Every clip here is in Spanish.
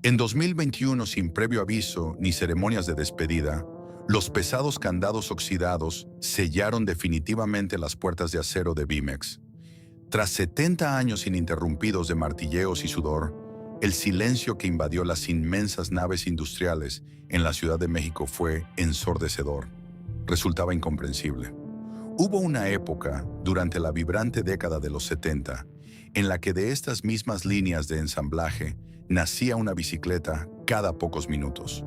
En 2021, sin previo aviso ni ceremonias de despedida, los pesados candados oxidados sellaron definitivamente las puertas de acero de Bimex. Tras 70 años ininterrumpidos de martilleos y sudor, el silencio que invadió las inmensas naves industriales en la Ciudad de México fue ensordecedor. Resultaba incomprensible. Hubo una época, durante la vibrante década de los 70, en la que de estas mismas líneas de ensamblaje nacía una bicicleta cada pocos minutos.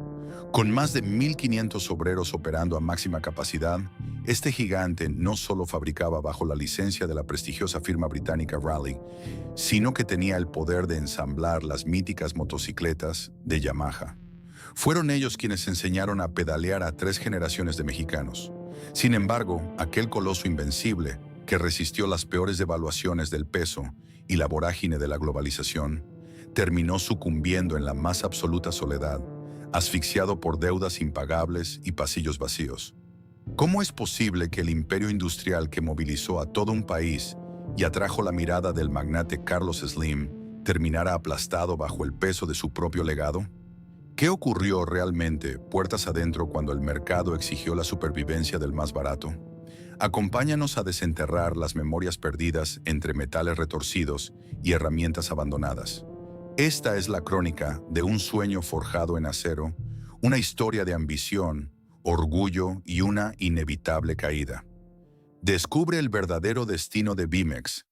Con más de 1.500 obreros operando a máxima capacidad, este gigante no solo fabricaba bajo la licencia de la prestigiosa firma británica Raleigh, sino que tenía el poder de ensamblar las míticas motocicletas de Yamaha. Fueron ellos quienes enseñaron a pedalear a 3 generaciones de mexicanos. Sin embargo, aquel coloso invencible, que resistió las peores devaluaciones del peso y la vorágine de la globalización, terminó sucumbiendo en la más absoluta soledad, asfixiado por deudas impagables y pasillos vacíos. ¿Cómo es posible que el imperio industrial que movilizó a todo un país y atrajo la mirada del magnate Carlos Slim terminara aplastado bajo el peso de su propio legado? ¿Qué ocurrió realmente puertas adentro cuando el mercado exigió la supervivencia del más barato? Acompáñanos a desenterrar las memorias perdidas entre metales retorcidos y herramientas abandonadas. Esta es la crónica de un sueño forjado en acero, una historia de ambición, orgullo y una inevitable caída. Descubre el verdadero destino de Bimex,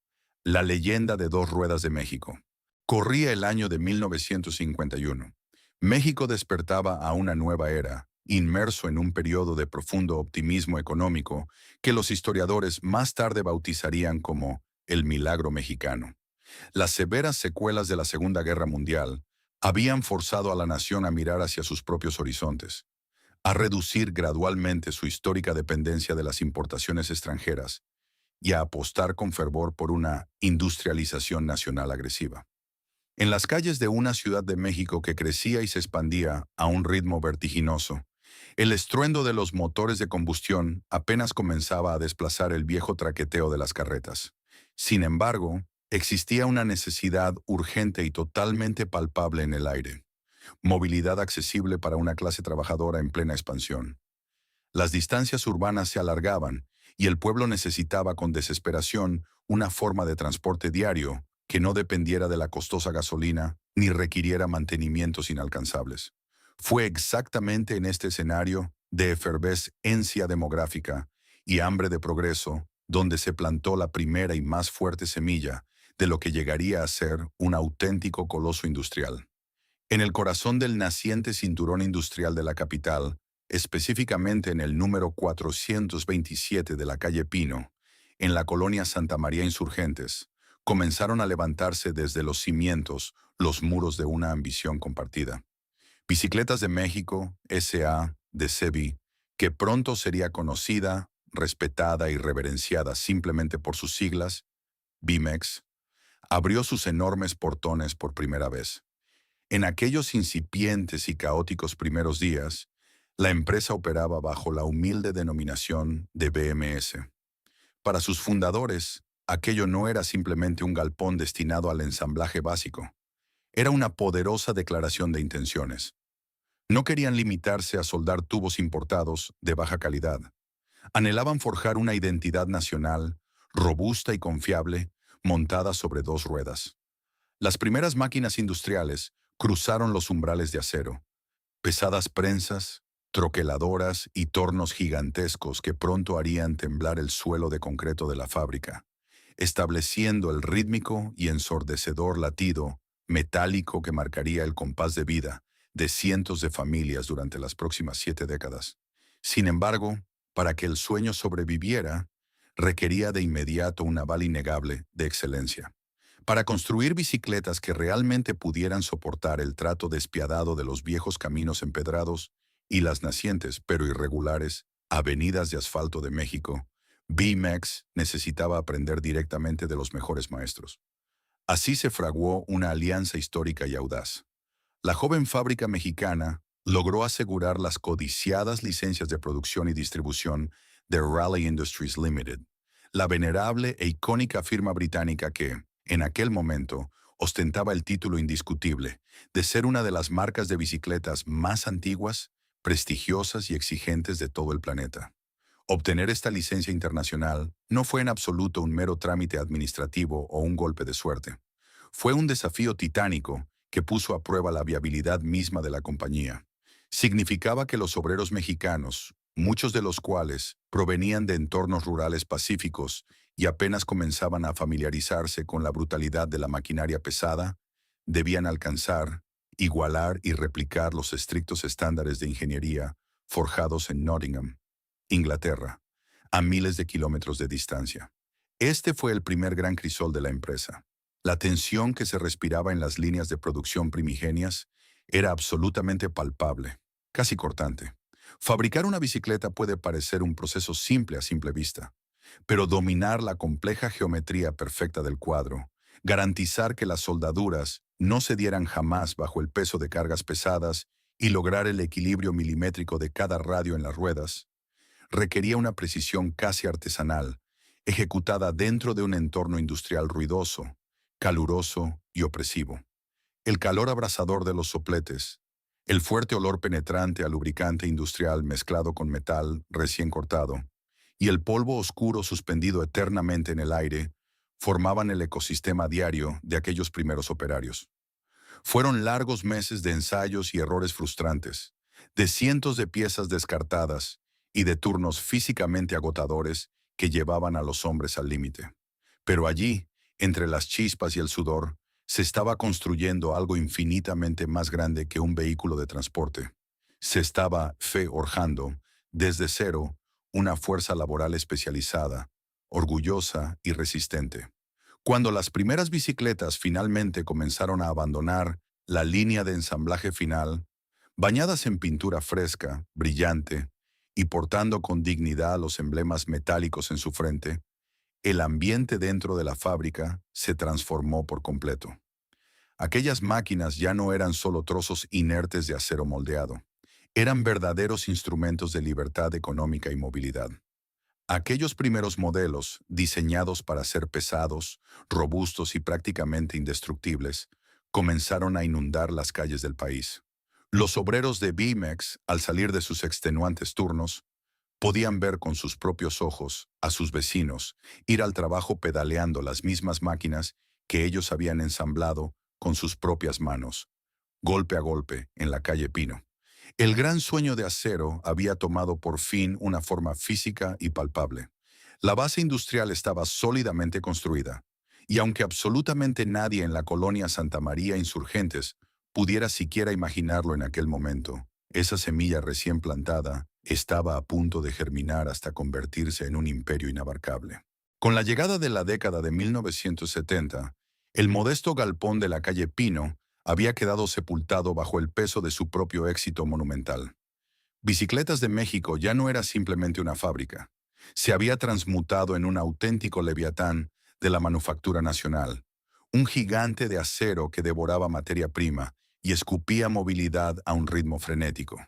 la leyenda de dos ruedas de México. Corría el año de 1951. México despertaba a una nueva era, inmerso en un periodo de profundo optimismo económico que los historiadores más tarde bautizarían como el milagro mexicano. Las severas secuelas de la Segunda Guerra Mundial habían forzado a la nación a mirar hacia sus propios horizontes, a reducir gradualmente su histórica dependencia de las importaciones extranjeras y a apostar con fervor por una industrialización nacional agresiva. En las calles de una Ciudad de México que crecía y se expandía a un ritmo vertiginoso, el estruendo de los motores de combustión apenas comenzaba a desplazar el viejo traqueteo de las carretas. Sin embargo, existía una necesidad urgente y totalmente palpable en el aire: movilidad accesible para una clase trabajadora en plena expansión. Las distancias urbanas se alargaban y el pueblo necesitaba con desesperación una forma de transporte diario que no dependiera de la costosa gasolina ni requiriera mantenimientos inalcanzables. Fue exactamente en este escenario de efervescencia demográfica y hambre de progreso donde se plantó la primera y más fuerte semilla de lo que llegaría a ser un auténtico coloso industrial. En el corazón del naciente cinturón industrial de la capital, específicamente en el número 427 de la calle Pino, en la colonia Santa María Insurgentes, comenzaron a levantarse desde los cimientos los muros de una ambición compartida. Bicicletas de México, S.A., de SEBI, que pronto sería conocida, respetada y reverenciada simplemente por sus siglas, Bimex, abrió sus enormes portones por primera vez. En aquellos incipientes y caóticos primeros días, la empresa operaba bajo la humilde denominación de BMS. Para sus fundadores, aquello no era simplemente un galpón destinado al ensamblaje básico. Era una poderosa declaración de intenciones. No querían limitarse a soldar tubos importados de baja calidad. Anhelaban forjar una identidad nacional, robusta y confiable, montada sobre dos ruedas. Las primeras máquinas industriales cruzaron los umbrales de acero. Pesadas prensas, troqueladoras y tornos gigantescos que pronto harían temblar el suelo de concreto de la fábrica, estableciendo el rítmico y ensordecedor latido metálico que marcaría el compás de vida de cientos de familias durante las próximas 7 décadas. Sin embargo, para que el sueño sobreviviera, requería de inmediato un aval innegable de excelencia. Para construir bicicletas que realmente pudieran soportar el trato despiadado de los viejos caminos empedrados y las nacientes, pero irregulares, avenidas de asfalto de México, BMX necesitaba aprender directamente de los mejores maestros. Así se fraguó una alianza histórica y audaz. La joven fábrica mexicana logró asegurar las codiciadas licencias de producción y distribución de Raleigh Industries Limited, la venerable e icónica firma británica que, en aquel momento, ostentaba el título indiscutible de ser una de las marcas de bicicletas más antiguas, prestigiosas y exigentes de todo el planeta. Obtener esta licencia internacional no fue en absoluto un mero trámite administrativo o un golpe de suerte. Fue un desafío titánico que puso a prueba la viabilidad misma de la compañía. Significaba que los obreros mexicanos, muchos de los cuales provenían de entornos rurales pacíficos y apenas comenzaban a familiarizarse con la brutalidad de la maquinaria pesada, debían alcanzar, igualar y replicar los estrictos estándares de ingeniería forjados en Nottingham, Inglaterra, a miles de kilómetros de distancia. Este fue el primer gran crisol de la empresa. La tensión que se respiraba en las líneas de producción primigenias era absolutamente palpable, casi cortante. Fabricar una bicicleta puede parecer un proceso simple a simple vista, pero dominar la compleja geometría perfecta del cuadro, garantizar que las soldaduras no cedieran jamás bajo el peso de cargas pesadas y lograr el equilibrio milimétrico de cada radio en las ruedas, requería una precisión casi artesanal, ejecutada dentro de un entorno industrial ruidoso, caluroso y opresivo. El calor abrasador de los sopletes, el fuerte olor penetrante a lubricante industrial mezclado con metal recién cortado, y el polvo oscuro suspendido eternamente en el aire, formaban el ecosistema diario de aquellos primeros operarios. Fueron largos meses de ensayos y errores frustrantes, de cientos de piezas descartadas y de turnos físicamente agotadores que llevaban a los hombres al límite. Pero allí, entre las chispas y el sudor, se estaba construyendo algo infinitamente más grande que un vehículo de transporte. Se estaba forjando, desde cero, una fuerza laboral especializada, orgullosa y resistente. Cuando las primeras bicicletas finalmente comenzaron a abandonar la línea de ensamblaje final, bañadas en pintura fresca, brillante, y portando con dignidad los emblemas metálicos en su frente, el ambiente dentro de la fábrica se transformó por completo. Aquellas máquinas ya no eran solo trozos inertes de acero moldeado, eran verdaderos instrumentos de libertad económica y movilidad. Aquellos primeros modelos, diseñados para ser pesados, robustos y prácticamente indestructibles, comenzaron a inundar las calles del país. Los obreros de BMX, al salir de sus extenuantes turnos, podían ver con sus propios ojos a sus vecinos ir al trabajo pedaleando las mismas máquinas que ellos habían ensamblado con sus propias manos, golpe a golpe, en la calle Pino. El gran sueño de acero había tomado por fin una forma física y palpable. La base industrial estaba sólidamente construida, y aunque absolutamente nadie en la colonia Santa María Insurgentes pudiera siquiera imaginarlo en aquel momento, esa semilla recién plantada estaba a punto de germinar hasta convertirse en un imperio inabarcable. Con la llegada de la década de 1970, el modesto galpón de la calle Pino había quedado sepultado bajo el peso de su propio éxito monumental. Bicicletas de México ya no era simplemente una fábrica. Se había transmutado en un auténtico leviatán de la manufactura nacional, un gigante de acero que devoraba materia prima y escupía movilidad a un ritmo frenético.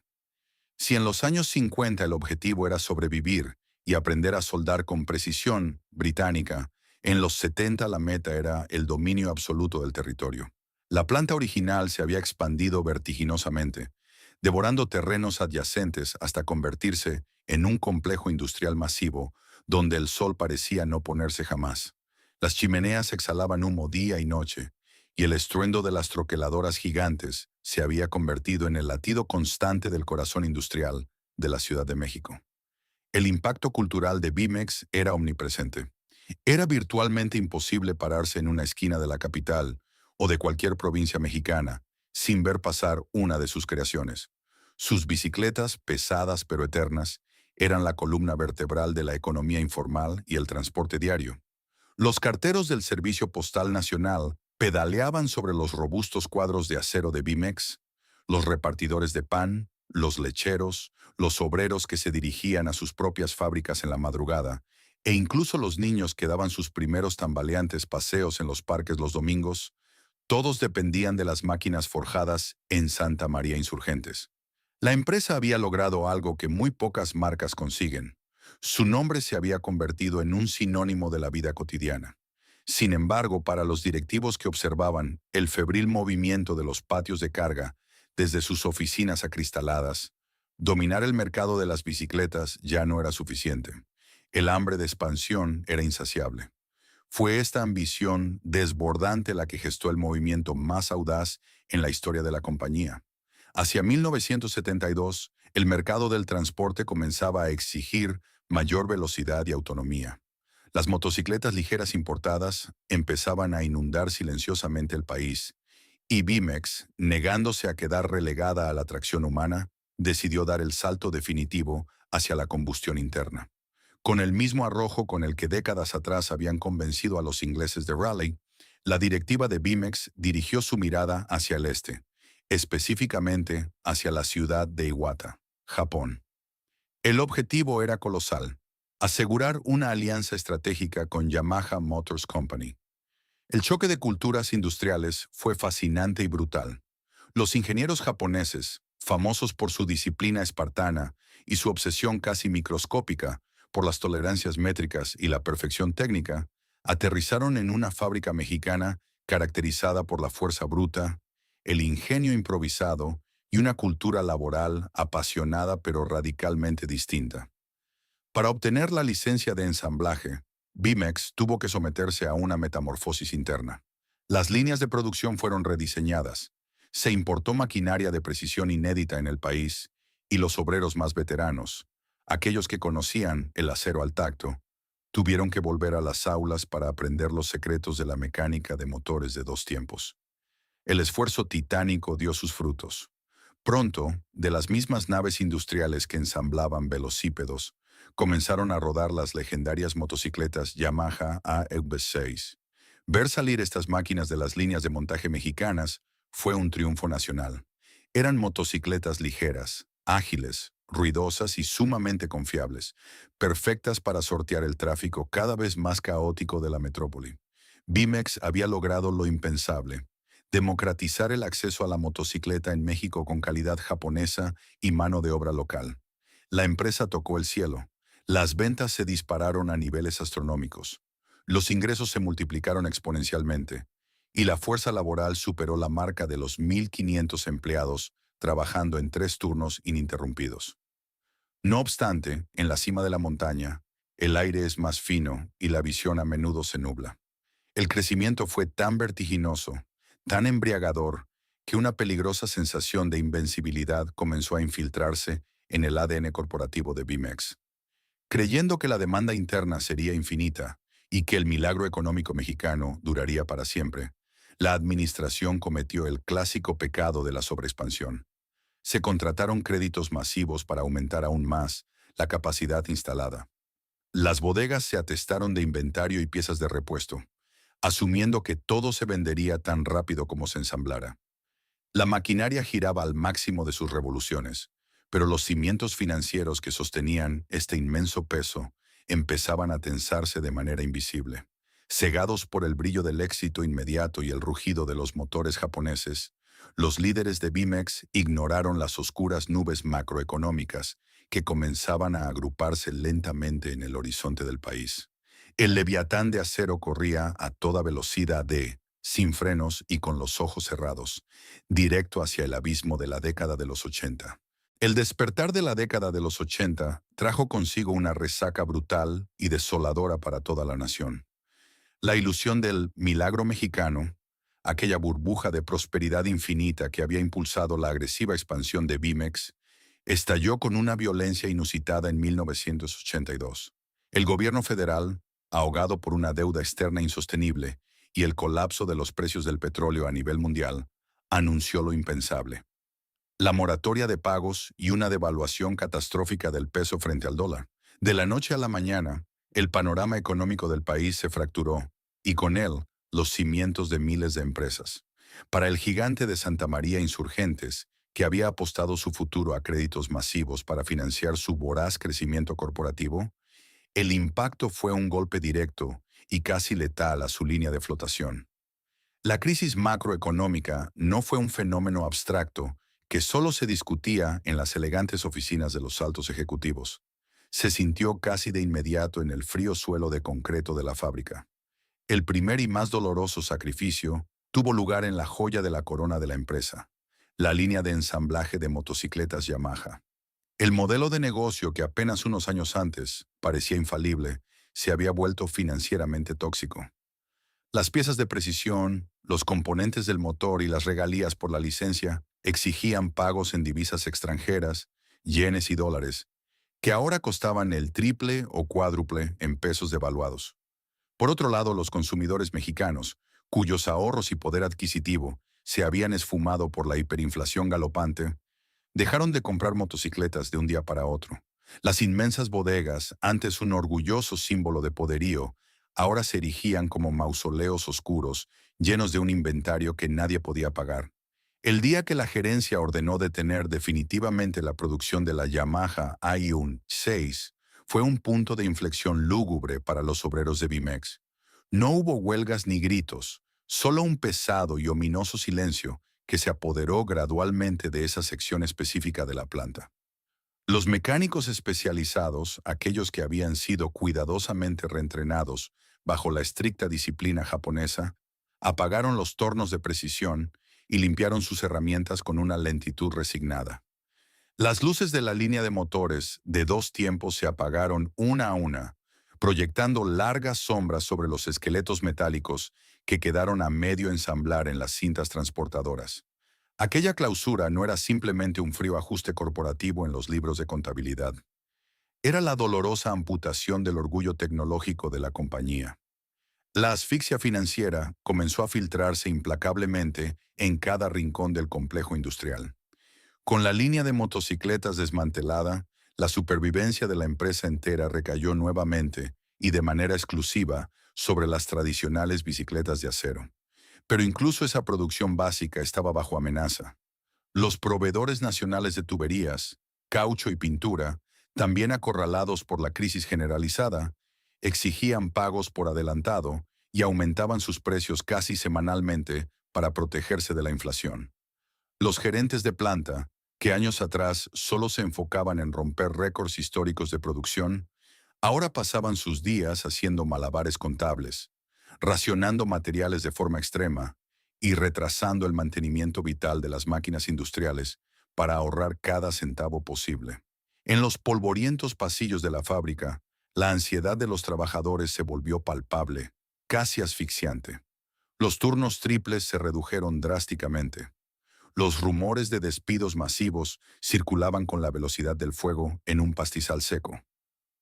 Si en los años 50 el objetivo era sobrevivir y aprender a soldar con precisión británica, en los 70 la meta era el dominio absoluto del territorio. La planta original se había expandido vertiginosamente, devorando terrenos adyacentes hasta convertirse en un complejo industrial masivo donde el sol parecía no ponerse jamás. Las chimeneas exhalaban humo día y noche, y el estruendo de las troqueladoras gigantes se había convertido en el latido constante del corazón industrial de la Ciudad de México. El impacto cultural de BMX era omnipresente. Era virtualmente imposible pararse en una esquina de la capital o de cualquier provincia mexicana sin ver pasar una de sus creaciones. Sus bicicletas, pesadas pero eternas, eran la columna vertebral de la economía informal y el transporte diario. Los carteros del Servicio Postal Nacional pedaleaban sobre los robustos cuadros de acero de BMX, los repartidores de pan, los lecheros, los obreros que se dirigían a sus propias fábricas en la madrugada, e incluso los niños que daban sus primeros tambaleantes paseos en los parques los domingos, todos dependían de las máquinas forjadas en Santa María Insurgentes. La empresa había logrado algo que muy pocas marcas consiguen. Su nombre se había convertido en un sinónimo de la vida cotidiana. Sin embargo, para los directivos que observaban el febril movimiento de los patios de carga desde sus oficinas acristaladas, dominar el mercado de las bicicletas ya no era suficiente. El hambre de expansión era insaciable. Fue esta ambición desbordante la que gestó el movimiento más audaz en la historia de la compañía. Hacia 1972, el mercado del transporte comenzaba a exigir mayor velocidad y autonomía. Las motocicletas ligeras importadas empezaban a inundar silenciosamente el país, y Bimex, negándose a quedar relegada a la tracción humana, decidió dar el salto definitivo hacia la combustión interna. Con el mismo arrojo con el que décadas atrás habían convencido a los ingleses de Raleigh, la directiva de Bimex dirigió su mirada hacia el este, específicamente hacia la ciudad de Iwata, Japón. El objetivo era colosal: asegurar una alianza estratégica con Yamaha Motors Company. El choque de culturas industriales fue fascinante y brutal. Los ingenieros japoneses, famosos por su disciplina espartana y su obsesión casi microscópica por las tolerancias métricas y la perfección técnica, aterrizaron en una fábrica mexicana caracterizada por la fuerza bruta, el ingenio improvisado y una cultura laboral apasionada pero radicalmente distinta. Para obtener la licencia de ensamblaje, Bimex tuvo que someterse a una metamorfosis interna. Las líneas de producción fueron rediseñadas, se importó maquinaria de precisión inédita en el país, y los obreros más veteranos, aquellos que conocían el acero al tacto, tuvieron que volver a las aulas para aprender los secretos de la mecánica de motores de dos tiempos. El esfuerzo titánico dio sus frutos. Pronto, de las mismas naves industriales que ensamblaban velocípedos, comenzaron a rodar las legendarias motocicletas Yamaha AEV6. Ver salir estas máquinas de las líneas de montaje mexicanas fue un triunfo nacional. Eran motocicletas ligeras, ágiles, ruidosas y sumamente confiables, perfectas para sortear el tráfico cada vez más caótico de la metrópoli. Bimex había logrado lo impensable: democratizar el acceso a la motocicleta en México con calidad japonesa y mano de obra local. La empresa tocó el cielo. Las ventas se dispararon a niveles astronómicos. Los ingresos se multiplicaron exponencialmente, y la fuerza laboral superó la marca de los 1,500 empleados trabajando en 3 turnos ininterrumpidos. No obstante, en la cima de la montaña, el aire es más fino y la visión a menudo se nubla. El crecimiento fue tan vertiginoso, tan embriagador, que una peligrosa sensación de invencibilidad comenzó a infiltrarse en el ADN corporativo de Bimex. Creyendo que la demanda interna sería infinita y que el milagro económico mexicano duraría para siempre, la administración cometió el clásico pecado de la sobreexpansión. Se contrataron créditos masivos para aumentar aún más la capacidad instalada. Las bodegas se atestaron de inventario y piezas de repuesto, asumiendo que todo se vendería tan rápido como se ensamblara. La maquinaria giraba al máximo de sus revoluciones, pero los cimientos financieros que sostenían este inmenso peso empezaban a tensarse de manera invisible. Cegados por el brillo del éxito inmediato y el rugido de los motores japoneses, los líderes de Bimex ignoraron las oscuras nubes macroeconómicas que comenzaban a agruparse lentamente en el horizonte del país. El leviatán de acero corría a toda velocidad sin frenos y con los ojos cerrados, directo hacia el abismo de la década de los 80. El despertar de la década de los 80 trajo consigo una resaca brutal y desoladora para toda la nación. La ilusión del milagro mexicano, aquella burbuja de prosperidad infinita que había impulsado la agresiva expansión de Bimex, estalló con una violencia inusitada en 1982. El gobierno federal, ahogado por una deuda externa insostenible y el colapso de los precios del petróleo a nivel mundial, anunció lo impensable: la moratoria de pagos y una devaluación catastrófica del peso frente al dólar. De la noche a la mañana, el panorama económico del país se fracturó, y con él, los cimientos de miles de empresas. Para el gigante de Santa María Insurgentes, que había apostado su futuro a créditos masivos para financiar su voraz crecimiento corporativo, el impacto fue un golpe directo y casi letal a su línea de flotación. La crisis macroeconómica no fue un fenómeno abstracto que solo se discutía en las elegantes oficinas de los altos ejecutivos. Se sintió casi de inmediato en el frío suelo de concreto de la fábrica. El primer y más doloroso sacrificio tuvo lugar en la joya de la corona de la empresa, la línea de ensamblaje de motocicletas Yamaha. El modelo de negocio que apenas unos años antes parecía infalible se había vuelto financieramente tóxico. Las piezas de precisión, los componentes del motor y las regalías por la licencia exigían pagos en divisas extranjeras, yenes y dólares, que ahora costaban el triple o cuádruple en pesos devaluados. Por otro lado, los consumidores mexicanos, cuyos ahorros y poder adquisitivo se habían esfumado por la hiperinflación galopante, dejaron de comprar motocicletas de un día para otro. Las inmensas bodegas, antes un orgulloso símbolo de poderío, ahora se erigían como mausoleos oscuros, llenos de un inventario que nadie podía pagar. El día que la gerencia ordenó detener definitivamente la producción de la Yamaha Aiun 6, fue un punto de inflexión lúgubre para los obreros de Bimex. No hubo huelgas ni gritos, solo un pesado y ominoso silencio que se apoderó gradualmente de esa sección específica de la planta. Los mecánicos especializados, aquellos que habían sido cuidadosamente reentrenados bajo la estricta disciplina japonesa, apagaron los tornos de precisión y limpiaron sus herramientas con una lentitud resignada. Las luces de la línea de motores de dos tiempos se apagaron una a una, proyectando largas sombras sobre los esqueletos metálicos que quedaron a medio ensamblar en las cintas transportadoras. Aquella clausura no era simplemente un frío ajuste corporativo en los libros de contabilidad. Era la dolorosa amputación del orgullo tecnológico de la compañía. La asfixia financiera comenzó a filtrarse implacablemente en cada rincón del complejo industrial. Con la línea de motocicletas desmantelada, la supervivencia de la empresa entera recayó nuevamente y de manera exclusiva sobre las tradicionales bicicletas de acero. Pero incluso esa producción básica estaba bajo amenaza. Los proveedores nacionales de tuberías, caucho y pintura, también acorralados por la crisis generalizada, exigían pagos por adelantado y aumentaban sus precios casi semanalmente para protegerse de la inflación. Los gerentes de planta, que años atrás solo se enfocaban en romper récords históricos de producción, ahora pasaban sus días haciendo malabares contables, racionando materiales de forma extrema y retrasando el mantenimiento vital de las máquinas industriales para ahorrar cada centavo posible. En los polvorientos pasillos de la fábrica, la ansiedad de los trabajadores se volvió palpable, casi asfixiante. Los turnos triples se redujeron drásticamente. Los rumores de despidos masivos circulaban con la velocidad del fuego en un pastizal seco.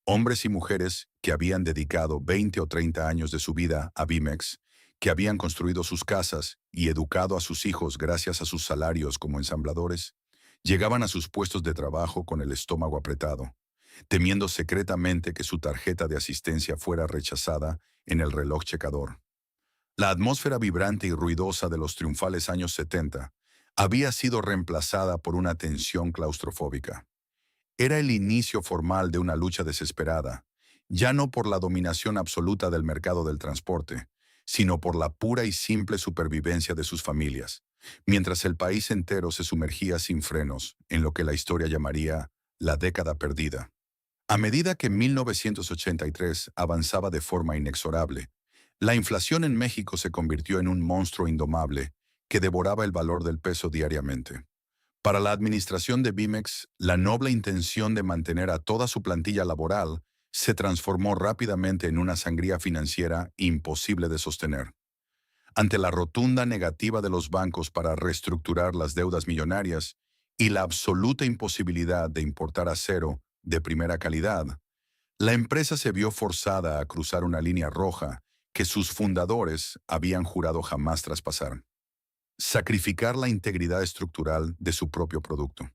Hombres y mujeres que habían dedicado 20 o 30 años de su vida a Bimex, que habían construido sus casas y educado a sus hijos gracias a sus salarios como ensambladores, llegaban a sus puestos de trabajo con el estómago apretado, temiendo secretamente que su tarjeta de asistencia fuera rechazada en el reloj checador. La atmósfera vibrante y ruidosa de los triunfales años 70 había sido reemplazada por una tensión claustrofóbica. Era el inicio formal de una lucha desesperada, ya no por la dominación absoluta del mercado del transporte, sino por la pura y simple supervivencia de sus familias, mientras el país entero se sumergía sin frenos en lo que la historia llamaría la década perdida. A medida que 1983 avanzaba de forma inexorable, la inflación en México se convirtió en un monstruo indomable que devoraba el valor del peso diariamente. Para la administración de Bimex, la noble intención de mantener a toda su plantilla laboral se transformó rápidamente en una sangría financiera imposible de sostener. Ante la rotunda negativa de los bancos para reestructurar las deudas millonarias y la absoluta imposibilidad de importar acero de primera calidad, la empresa se vio forzada a cruzar una línea roja que sus fundadores habían jurado jamás traspasar: sacrificar la integridad estructural de su propio producto.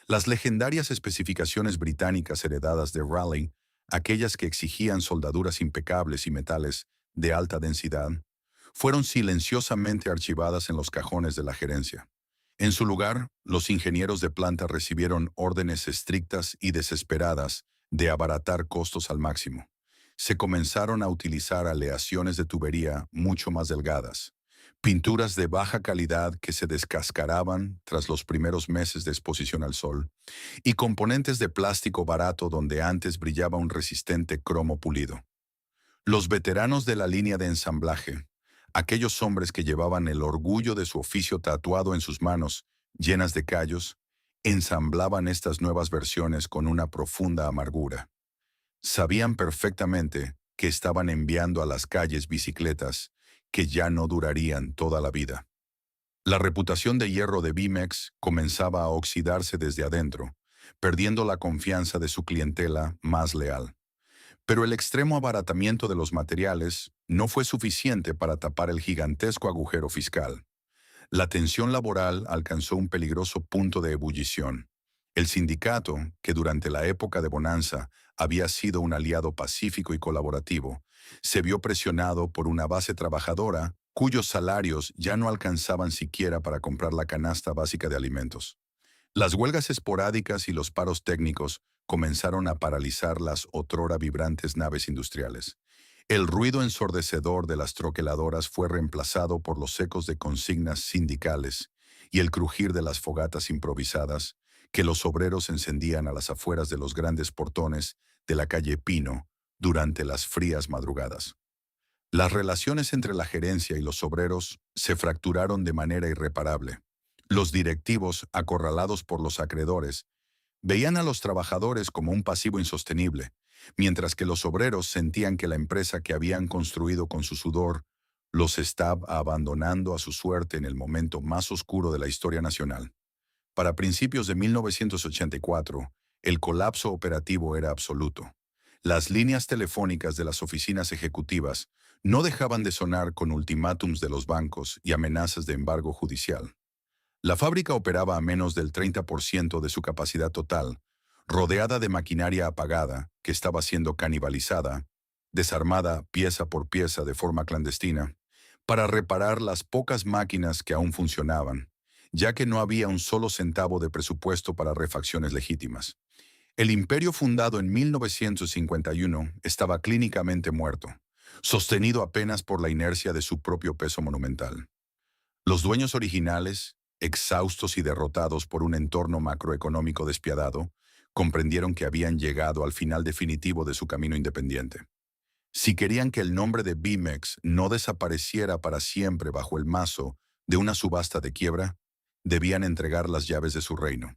Las legendarias especificaciones británicas heredadas de Raleigh, aquellas que exigían soldaduras impecables y metales de alta densidad, fueron silenciosamente archivadas en los cajones de la gerencia. En su lugar, los ingenieros de planta recibieron órdenes estrictas y desesperadas de abaratar costos al máximo. Se comenzaron a utilizar aleaciones de tubería mucho más delgadas, pinturas de baja calidad que se descascaraban tras los primeros meses de exposición al sol, y componentes de plástico barato donde antes brillaba un resistente cromo pulido. Los veteranos de la línea de ensamblaje, aquellos hombres que llevaban el orgullo de su oficio tatuado en sus manos, llenas de callos, ensamblaban estas nuevas versiones con una profunda amargura. Sabían perfectamente que estaban enviando a las calles bicicletas que ya no durarían toda la vida. La reputación de hierro de Bimex comenzaba a oxidarse desde adentro, perdiendo la confianza de su clientela más leal. Pero el extremo abaratamiento de los materiales no fue suficiente para tapar el gigantesco agujero fiscal. La tensión laboral alcanzó un peligroso punto de ebullición. El sindicato, que durante la época de bonanza había sido un aliado pacífico y colaborativo, se vio presionado por una base trabajadora cuyos salarios ya no alcanzaban siquiera para comprar la canasta básica de alimentos. Las huelgas esporádicas y los paros técnicos comenzaron a paralizar las otrora vibrantes naves industriales. El ruido ensordecedor de las troqueladoras fue reemplazado por los ecos de consignas sindicales y el crujir de las fogatas improvisadas que los obreros encendían a las afueras de los grandes portones de la calle Pino durante las frías madrugadas. Las relaciones entre la gerencia y los obreros se fracturaron de manera irreparable. Los directivos, acorralados por los acreedores, veían a los trabajadores como un pasivo insostenible, mientras que los obreros sentían que la empresa que habían construido con su sudor los estaba abandonando a su suerte en el momento más oscuro de la historia nacional. Para principios de 1984, el colapso operativo era absoluto. Las líneas telefónicas de las oficinas ejecutivas no dejaban de sonar con ultimátums de los bancos y amenazas de embargo judicial. La fábrica operaba a menos del 30% de su capacidad total, rodeada de maquinaria apagada que estaba siendo canibalizada, desarmada pieza por pieza de forma clandestina, para reparar las pocas máquinas que aún funcionaban, ya que no había un solo centavo de presupuesto para refacciones legítimas. El imperio fundado en 1951 estaba clínicamente muerto, sostenido apenas por la inercia de su propio peso monumental. Los dueños originales, exhaustos y derrotados por un entorno macroeconómico despiadado, comprendieron que habían llegado al final definitivo de su camino independiente. Si querían que el nombre de Bimex no desapareciera para siempre bajo el mazo de una subasta de quiebra, debían entregar las llaves de su reino.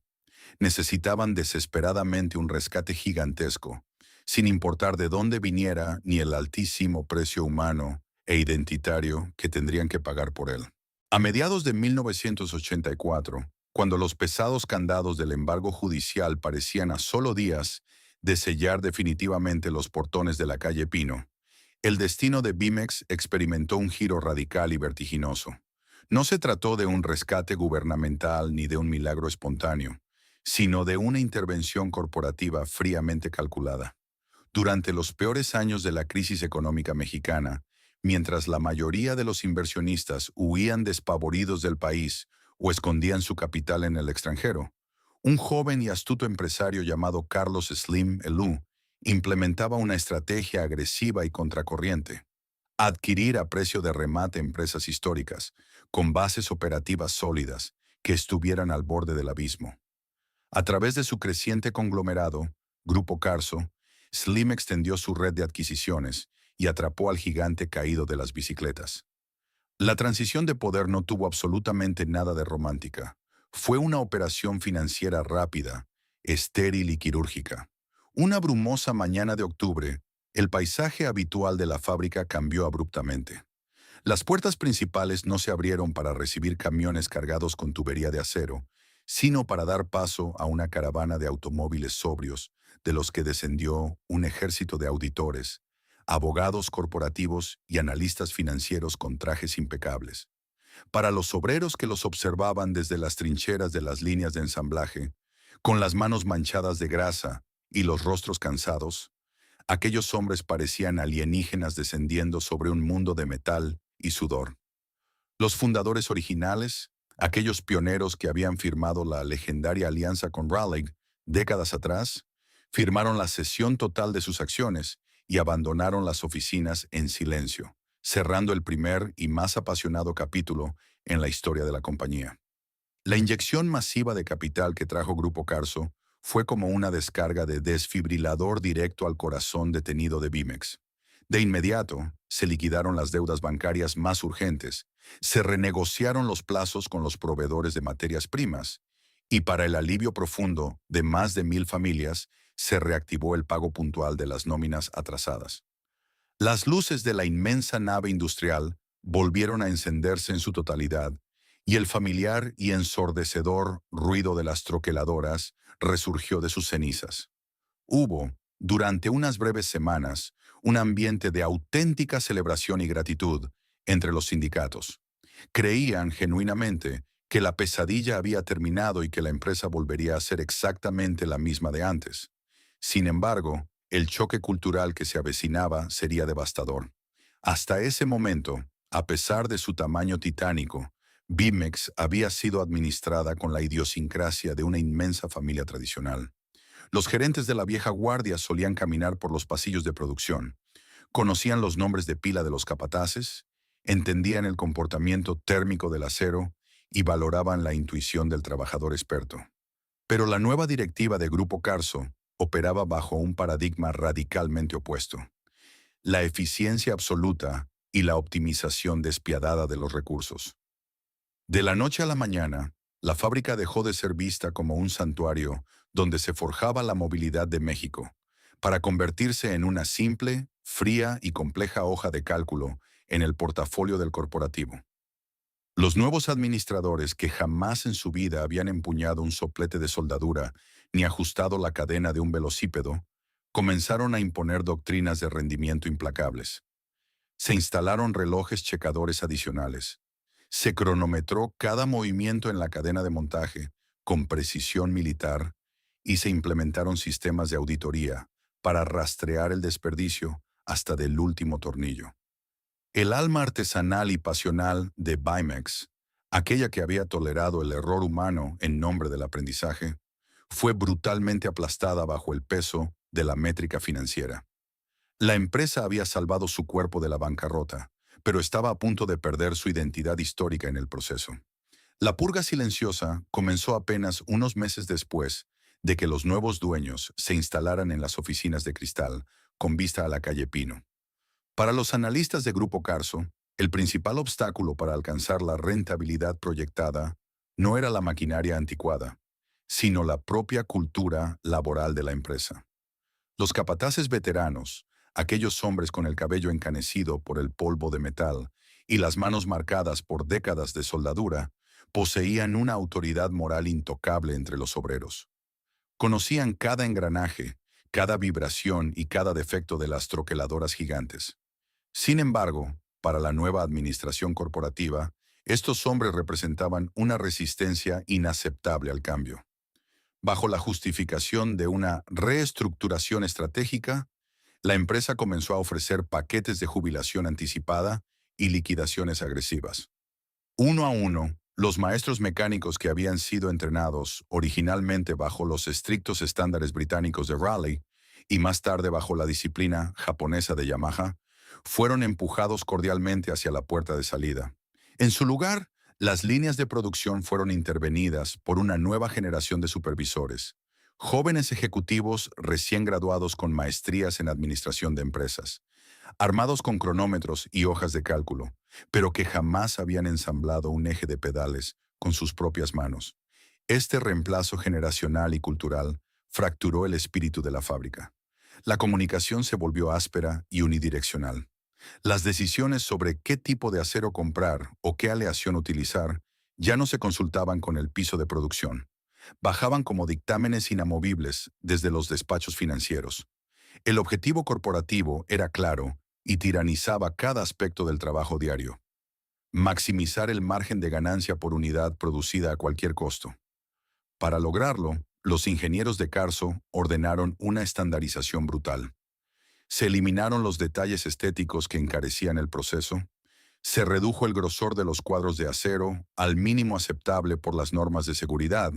Necesitaban desesperadamente un rescate gigantesco, sin importar de dónde viniera ni el altísimo precio humano e identitario que tendrían que pagar por él. A mediados de 1984, cuando los pesados candados del embargo judicial parecían a solo días de sellar definitivamente los portones de la calle Pino, el destino de Bimex experimentó un giro radical y vertiginoso. No se trató de un rescate gubernamental ni de un milagro espontáneo, sino de una intervención corporativa fríamente calculada. Durante los peores años de la crisis económica mexicana, mientras la mayoría de los inversionistas huían despavoridos del país o escondían su capital en el extranjero, un joven y astuto empresario llamado Carlos Slim Elú implementaba una estrategia agresiva y contracorriente: adquirir a precio de remate empresas históricas, con bases operativas sólidas, que estuvieran al borde del abismo. A través de su creciente conglomerado, Grupo Carso, Slim extendió su red de adquisiciones y atrapó al gigante caído de las bicicletas. La transición de poder no tuvo absolutamente nada de romántica. Fue una operación financiera rápida, estéril y quirúrgica. Una brumosa mañana de octubre, el paisaje habitual de la fábrica cambió abruptamente. Las puertas principales no se abrieron para recibir camiones cargados con tubería de acero, sino para dar paso a una caravana de automóviles sobrios, de los que descendió un ejército de auditores, abogados corporativos y analistas financieros con trajes impecables. Para los obreros que los observaban desde las trincheras de las líneas de ensamblaje, con las manos manchadas de grasa y los rostros cansados, aquellos hombres parecían alienígenas descendiendo sobre un mundo de metal y sudor. Los fundadores originales, aquellos pioneros que habían firmado la legendaria alianza con Raleigh décadas atrás, firmaron la cesión total de sus acciones y abandonaron las oficinas en silencio, cerrando el primer y más apasionado capítulo en la historia de la compañía. La inyección masiva de capital que trajo Grupo Carso fue como una descarga de desfibrilador directo al corazón detenido de Bimex. De inmediato, se liquidaron las deudas bancarias más urgentes, se renegociaron los plazos con los proveedores de materias primas, y para el alivio profundo de más de 1,000 familias, se reactivó el pago puntual de las nóminas atrasadas. Las luces de la inmensa nave industrial volvieron a encenderse en su totalidad, y el familiar y ensordecedor ruido de las troqueladoras resurgió de sus cenizas. Hubo, durante unas breves semanas, un ambiente de auténtica celebración y gratitud entre los sindicatos. Creían genuinamente que la pesadilla había terminado y que la empresa volvería a ser exactamente la misma de antes. Sin embargo, el choque cultural que se avecinaba sería devastador. Hasta ese momento, a pesar de su tamaño titánico, Bimex había sido administrada con la idiosincrasia de una inmensa familia tradicional. Los gerentes de la vieja guardia solían caminar por los pasillos de producción, conocían los nombres de pila de los capataces, entendían el comportamiento térmico del acero y valoraban la intuición del trabajador experto. Pero la nueva directiva de Grupo Carso operaba bajo un paradigma radicalmente opuesto: la eficiencia absoluta y la optimización despiadada de los recursos. De la noche a la mañana, la fábrica dejó de ser vista como un santuario donde se forjaba la movilidad de México, para convertirse en una simple, fría y compleja hoja de cálculo en el portafolio del corporativo. Los nuevos administradores, que jamás en su vida habían empuñado un soplete de soldadura ni ajustado la cadena de un velocípedo, comenzaron a imponer doctrinas de rendimiento implacables. Se instalaron relojes checadores adicionales. Se cronometró cada movimiento en la cadena de montaje con precisión militar y se implementaron sistemas de auditoría para rastrear el desperdicio hasta del último tornillo. El alma artesanal y pasional de Bimex, aquella que había tolerado el error humano en nombre del aprendizaje, fue brutalmente aplastada bajo el peso de la métrica financiera. La empresa había salvado su cuerpo de la bancarrota, pero estaba a punto de perder su identidad histórica en el proceso. La purga silenciosa comenzó apenas unos meses después de que los nuevos dueños se instalaran en las oficinas de cristal, con vista a la calle Pino. Para los analistas de Grupo Carso, el principal obstáculo para alcanzar la rentabilidad proyectada no era la maquinaria anticuada, sino la propia cultura laboral de la empresa. Los capataces veteranos, aquellos hombres con el cabello encanecido por el polvo de metal y las manos marcadas por décadas de soldadura, poseían una autoridad moral intocable entre los obreros. Conocían cada engranaje, cada vibración y cada defecto de las troqueladoras gigantes. Sin embargo, para la nueva administración corporativa, estos hombres representaban una resistencia inaceptable al cambio. Bajo la justificación de una reestructuración estratégica, la empresa comenzó a ofrecer paquetes de jubilación anticipada y liquidaciones agresivas. Uno a uno, los maestros mecánicos que habían sido entrenados originalmente bajo los estrictos estándares británicos de Raleigh y más tarde bajo la disciplina japonesa de Yamaha, fueron empujados cordialmente hacia la puerta de salida. En su lugar, las líneas de producción fueron intervenidas por una nueva generación de supervisores, jóvenes ejecutivos recién graduados con maestrías en administración de empresas, armados con cronómetros y hojas de cálculo, pero que jamás habían ensamblado un eje de pedales con sus propias manos. Este reemplazo generacional y cultural fracturó el espíritu de la fábrica. La comunicación se volvió áspera y unidireccional. Las decisiones sobre qué tipo de acero comprar o qué aleación utilizar ya no se consultaban con el piso de producción. Bajaban como dictámenes inamovibles desde los despachos financieros. El objetivo corporativo era claro y tiranizaba cada aspecto del trabajo diario: maximizar el margen de ganancia por unidad producida a cualquier costo. Para lograrlo, los ingenieros de Carso ordenaron una estandarización brutal. Se eliminaron los detalles estéticos que encarecían el proceso, se redujo el grosor de los cuadros de acero al mínimo aceptable por las normas de seguridad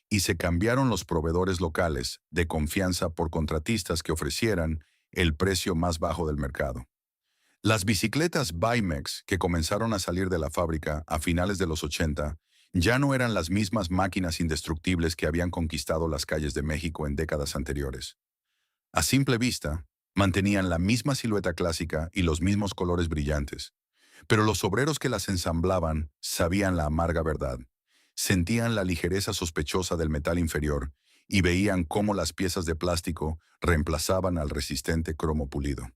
y se cambiaron los proveedores locales de confianza por contratistas que ofrecieran el precio más bajo del mercado. Las bicicletas Bimex que comenzaron a salir de la fábrica a finales de los 80 ya no eran las mismas máquinas indestructibles que habían conquistado las calles de México en décadas anteriores. A simple vista, Mantenían la misma silueta clásica y los mismos colores brillantes. Pero los obreros que las ensamblaban sabían la amarga verdad. Sentían la ligereza sospechosa del metal inferior y veían cómo las piezas de plástico reemplazaban al resistente cromo pulido.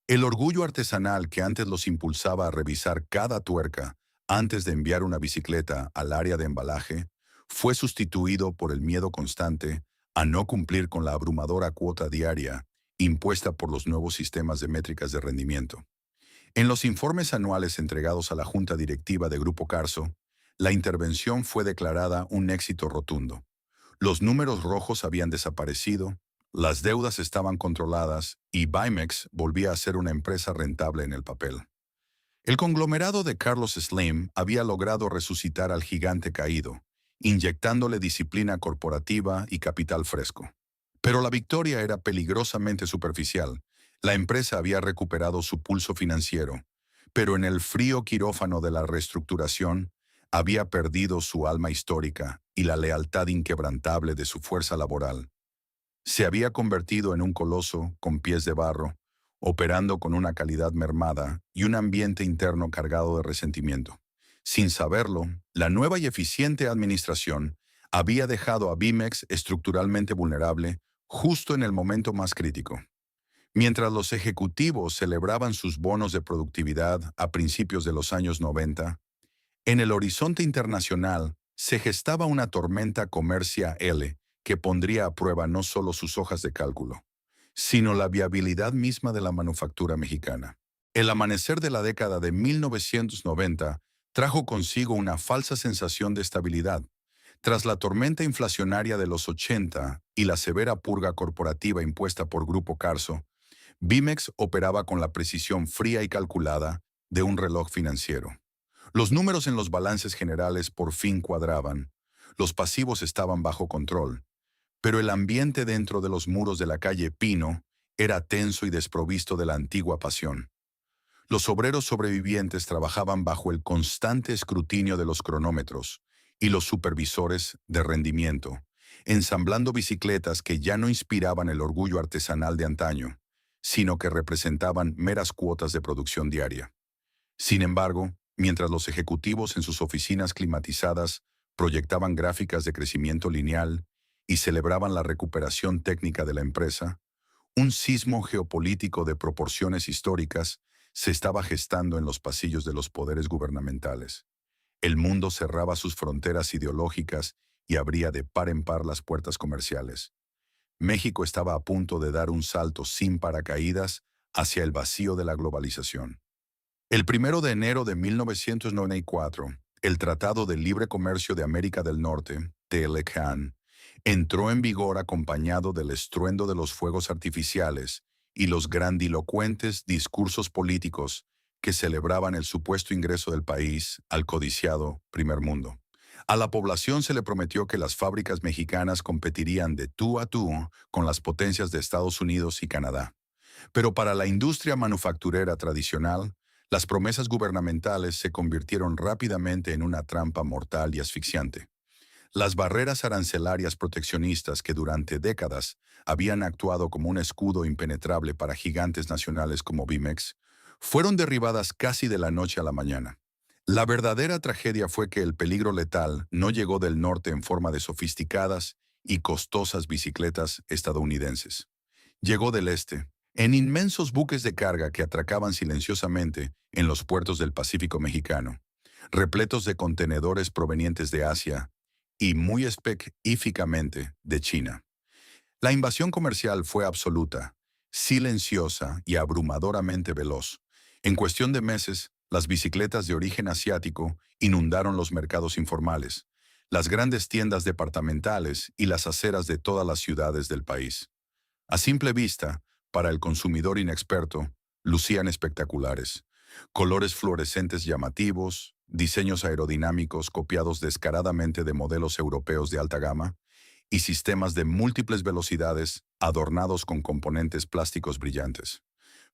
El orgullo artesanal que antes los impulsaba a revisar cada tuerca antes de enviar una bicicleta al área de embalaje fue sustituido por el miedo constante a no cumplir con la abrumadora cuota diaria impuesta por los nuevos sistemas de métricas de rendimiento. En los informes anuales entregados a la Junta Directiva de Grupo Carso, la intervención fue declarada un éxito rotundo. Los números rojos habían desaparecido, las deudas estaban controladas y Bimex volvía a ser una empresa rentable en el papel. El conglomerado de Carlos Slim había logrado resucitar al gigante caído, inyectándole disciplina corporativa y capital fresco. Pero la victoria era peligrosamente superficial. La empresa había recuperado su pulso financiero, pero en el frío quirófano de la reestructuración había perdido su alma histórica y la lealtad inquebrantable de su fuerza laboral. Se había convertido en un coloso con pies de barro, operando con una calidad mermada y un ambiente interno cargado de resentimiento. Sin saberlo, la nueva y eficiente administración había dejado a Bimex estructuralmente vulnerable justo en el momento más crítico. Mientras los ejecutivos celebraban sus bonos de productividad a principios de los años 90, en el horizonte internacional se gestaba una tormenta Comercia L que pondría a prueba no solo sus hojas de cálculo, sino la viabilidad misma de la manufactura mexicana. El amanecer de la década de 1990 trajo consigo una falsa sensación de estabilidad. Tras la tormenta inflacionaria de los 80 y la severa purga corporativa impuesta por Grupo Carso, Bimex operaba con la precisión fría y calculada de un reloj financiero. Los números en los balances generales por fin cuadraban, los pasivos estaban bajo control, pero el ambiente dentro de los muros de la calle Pino era tenso y desprovisto de la antigua pasión. Los obreros sobrevivientes trabajaban bajo el constante escrutinio de los cronómetros y los supervisores de rendimiento, ensamblando bicicletas que ya no inspiraban el orgullo artesanal de antaño, sino que representaban meras cuotas de producción diaria. Sin embargo, mientras los ejecutivos en sus oficinas climatizadas proyectaban gráficas de crecimiento lineal y celebraban la recuperación técnica de la empresa, un sismo geopolítico de proporciones históricas se estaba gestando en los pasillos de los poderes gubernamentales. El mundo cerraba sus fronteras ideológicas y abría de par en par las puertas comerciales. México estaba a punto de dar un salto sin paracaídas hacia el vacío de la globalización. El 1 de enero de 1994, el Tratado de Libre Comercio de América del Norte, TLCAN, entró en vigor acompañado del estruendo de los fuegos artificiales y los grandilocuentes discursos políticos que celebraban el supuesto ingreso del país al codiciado primer mundo. A la población se le prometió que las fábricas mexicanas competirían de tú a tú con las potencias de Estados Unidos y Canadá. Pero para la industria manufacturera tradicional, las promesas gubernamentales se convirtieron rápidamente en una trampa mortal y asfixiante. Las barreras arancelarias proteccionistas que durante décadas habían actuado como un escudo impenetrable para gigantes nacionales como Bimex, fueron derribadas casi de la noche a la mañana. La verdadera tragedia fue que el peligro letal no llegó del norte en forma de sofisticadas y costosas bicicletas estadounidenses. Llegó del este, en inmensos buques de carga que atracaban silenciosamente en los puertos del Pacífico mexicano, repletos de contenedores provenientes de Asia y muy específicamente de China. La invasión comercial fue absoluta, silenciosa y abrumadoramente veloz. En cuestión de meses, las bicicletas de origen asiático inundaron los mercados informales, las grandes tiendas departamentales y las aceras de todas las ciudades del país. A simple vista, para el consumidor inexperto, lucían espectaculares. Colores fluorescentes llamativos, diseños aerodinámicos copiados descaradamente de modelos europeos de alta gama, y sistemas de múltiples velocidades adornados con componentes plásticos brillantes.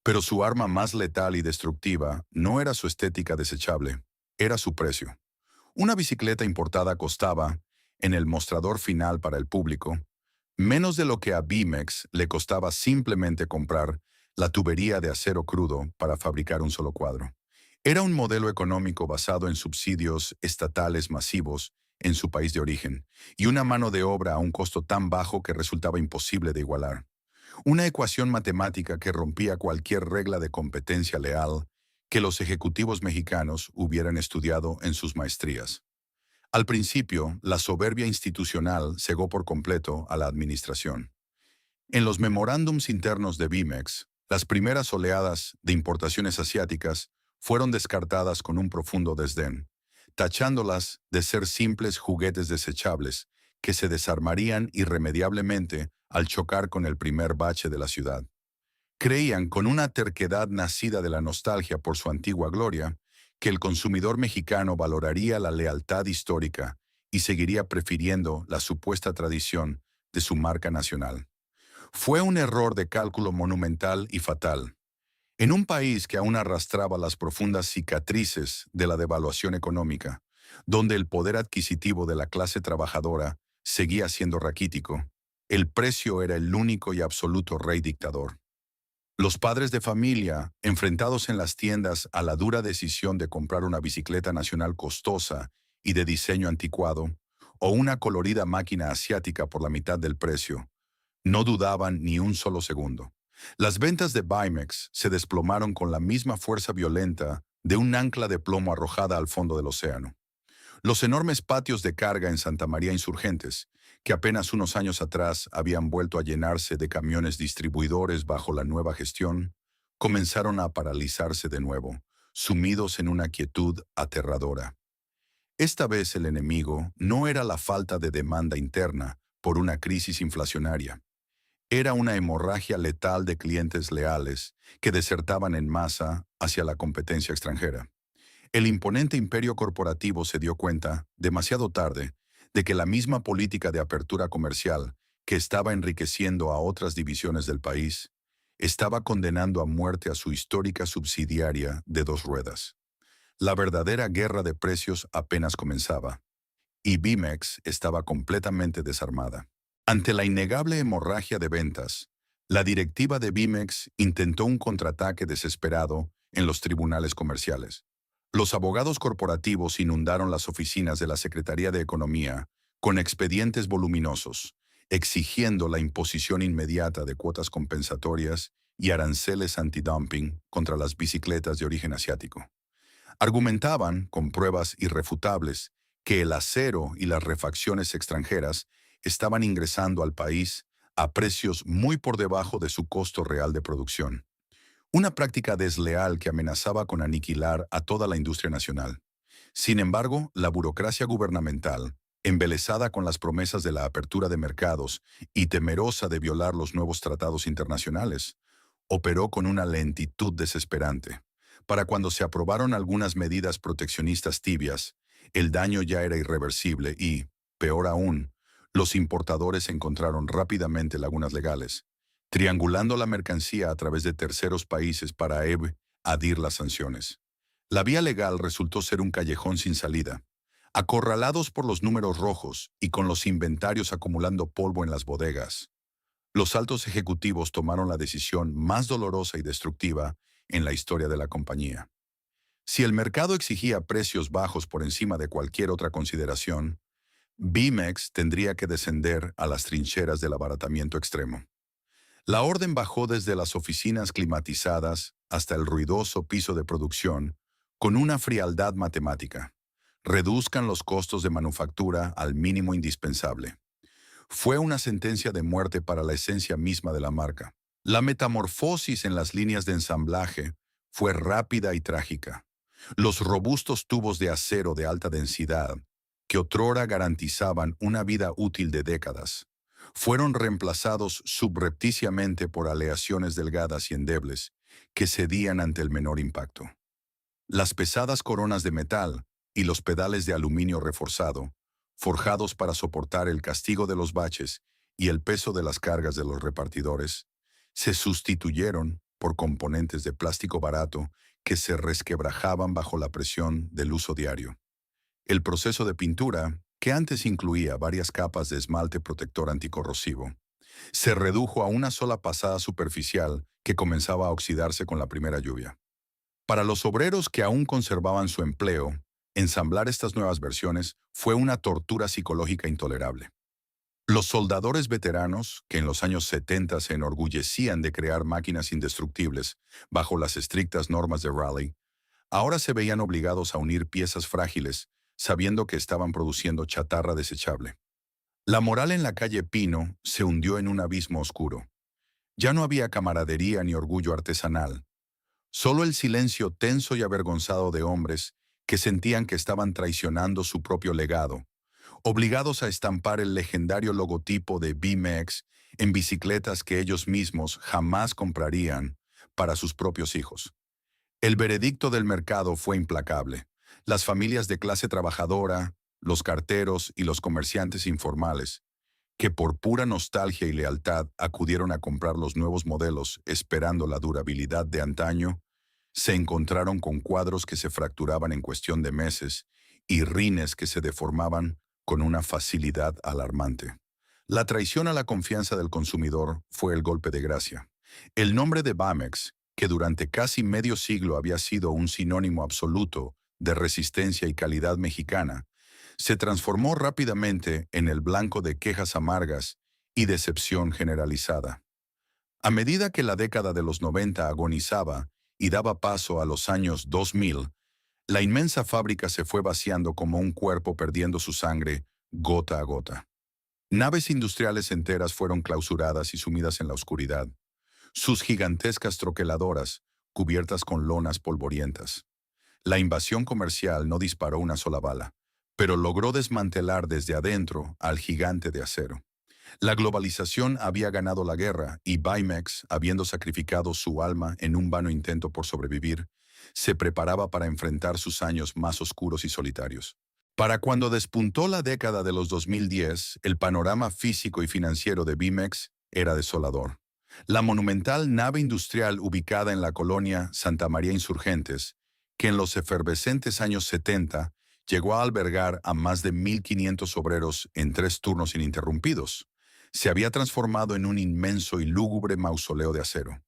Pero su arma más letal y destructiva no era su estética desechable, era su precio. Una bicicleta importada costaba, en el mostrador final para el público, menos de lo que a Bimex le costaba simplemente comprar la tubería de acero crudo para fabricar un solo cuadro. Era un modelo económico basado en subsidios estatales masivos en su país de origen y una mano de obra a un costo tan bajo que resultaba imposible de igualar. Una ecuación matemática que rompía cualquier regla de competencia leal que los ejecutivos mexicanos hubieran estudiado en sus maestrías. Al principio, la soberbia institucional cegó por completo a la administración. En los memorándums internos de Bimex, las primeras oleadas de importaciones asiáticas fueron descartadas con un profundo desdén, tachándolas de ser simples juguetes desechables que se desarmarían irremediablemente al chocar con el primer bache de la ciudad. Creían, con una terquedad nacida de la nostalgia por su antigua gloria, que el consumidor mexicano valoraría la lealtad histórica y seguiría prefiriendo la supuesta tradición de su marca nacional. Fue un error de cálculo monumental y fatal. En un país que aún arrastraba las profundas cicatrices de la devaluación económica, donde el poder adquisitivo de la clase trabajadora seguía siendo raquítico, el precio era el único y absoluto rey dictador. Los padres de familia, enfrentados en las tiendas a la dura decisión de comprar una bicicleta nacional costosa y de diseño anticuado, o una colorida máquina asiática por la mitad del precio, no dudaban ni un solo segundo. Las ventas de Bimex se desplomaron con la misma fuerza violenta de un ancla de plomo arrojada al fondo del océano. Los enormes patios de carga en Santa María Insurgentes, que apenas unos años atrás habían vuelto a llenarse de camiones distribuidores bajo la nueva gestión, comenzaron a paralizarse de nuevo, sumidos en una quietud aterradora. Esta vez el enemigo no era la falta de demanda interna por una crisis inflacionaria. Era una hemorragia letal de clientes leales que desertaban en masa hacia la competencia extranjera. El imponente imperio corporativo se dio cuenta, demasiado tarde, de que la misma política de apertura comercial, que estaba enriqueciendo a otras divisiones del país, estaba condenando a muerte a su histórica subsidiaria de dos ruedas. La verdadera guerra de precios apenas comenzaba, y Bimex estaba completamente desarmada. Ante la innegable hemorragia de ventas, la directiva de Bimex intentó un contraataque desesperado en los tribunales comerciales. Los abogados corporativos inundaron las oficinas de la Secretaría de Economía con expedientes voluminosos, exigiendo la imposición inmediata de cuotas compensatorias y aranceles antidumping contra las bicicletas de origen asiático. Argumentaban, con pruebas irrefutables, que el acero y las refacciones extranjeras estaban ingresando al país a precios muy por debajo de su costo real de producción. Una práctica desleal que amenazaba con aniquilar a toda la industria nacional. Sin embargo, la burocracia gubernamental, embelesada con las promesas de la apertura de mercados y temerosa de violar los nuevos tratados internacionales, operó con una lentitud desesperante. Para cuando se aprobaron algunas medidas proteccionistas tibias, el daño ya era irreversible y, peor aún, los importadores encontraron rápidamente lagunas legales, triangulando la mercancía a través de terceros países para evadir las sanciones. La vía legal resultó ser un callejón sin salida. Acorralados por los números rojos y con los inventarios acumulando polvo en las bodegas, los altos ejecutivos tomaron la decisión más dolorosa y destructiva en la historia de la compañía. Si el mercado exigía precios bajos por encima de cualquier otra consideración, Bimex tendría que descender a las trincheras del abaratamiento extremo. La orden bajó desde las oficinas climatizadas hasta el ruidoso piso de producción con una frialdad matemática. Reduzcan los costos de manufactura al mínimo indispensable. Fue una sentencia de muerte para la esencia misma de la marca. La metamorfosis en las líneas de ensamblaje fue rápida y trágica. Los robustos tubos de acero de alta densidad, que otrora garantizaban una vida útil de décadas, fueron reemplazados subrepticiamente por aleaciones delgadas y endebles que cedían ante el menor impacto. Las pesadas coronas de metal y los pedales de aluminio reforzado, forjados para soportar el castigo de los baches y el peso de las cargas de los repartidores, se sustituyeron por componentes de plástico barato que se resquebrajaban bajo la presión del uso diario. El proceso de pintura, que antes incluía varias capas de esmalte protector anticorrosivo, se redujo a una sola pasada superficial que comenzaba a oxidarse con la primera lluvia. Para los obreros que aún conservaban su empleo, ensamblar estas nuevas versiones fue una tortura psicológica intolerable. Los soldadores veteranos, que en los años 70 se enorgullecían de crear máquinas indestructibles bajo las estrictas normas de Raleigh, ahora se veían obligados a unir piezas frágiles, sabiendo que estaban produciendo chatarra desechable. La moral en la calle Pino se hundió en un abismo oscuro. Ya no había camaradería ni orgullo artesanal, solo el silencio tenso y avergonzado de hombres que sentían que estaban traicionando su propio legado, obligados a estampar el legendario logotipo de BMX en bicicletas que ellos mismos jamás comprarían para sus propios hijos. El veredicto del mercado fue implacable. Las familias de clase trabajadora, los carteros y los comerciantes informales, que por pura nostalgia y lealtad acudieron a comprar los nuevos modelos esperando la durabilidad de antaño, se encontraron con cuadros que se fracturaban en cuestión de meses y rines que se deformaban con una facilidad alarmante. La traición a la confianza del consumidor fue el golpe de gracia. El nombre de Bamex, que durante casi medio siglo había sido un sinónimo absoluto de resistencia y calidad mexicana, se transformó rápidamente en el blanco de quejas amargas y decepción generalizada. A medida que la década de los 90 agonizaba y daba paso a los años 2000, la inmensa fábrica se fue vaciando como un cuerpo perdiendo su sangre gota a gota. Naves industriales enteras fueron clausuradas y sumidas en la oscuridad, sus gigantescas troqueladoras cubiertas con lonas polvorientas. La invasión comercial no disparó una sola bala, pero logró desmantelar desde adentro al gigante de acero. La globalización había ganado la guerra y Bimex, habiendo sacrificado su alma en un vano intento por sobrevivir, se preparaba para enfrentar sus años más oscuros y solitarios. Para cuando despuntó la década de los 2010, el panorama físico y financiero de Bimex era desolador. La monumental nave industrial ubicada en la colonia Santa María Insurgentes, que en los efervescentes años 70 llegó a albergar a más de 1,500 obreros en 3 turnos ininterrumpidos, se había transformado en un inmenso y lúgubre mausoleo de acero.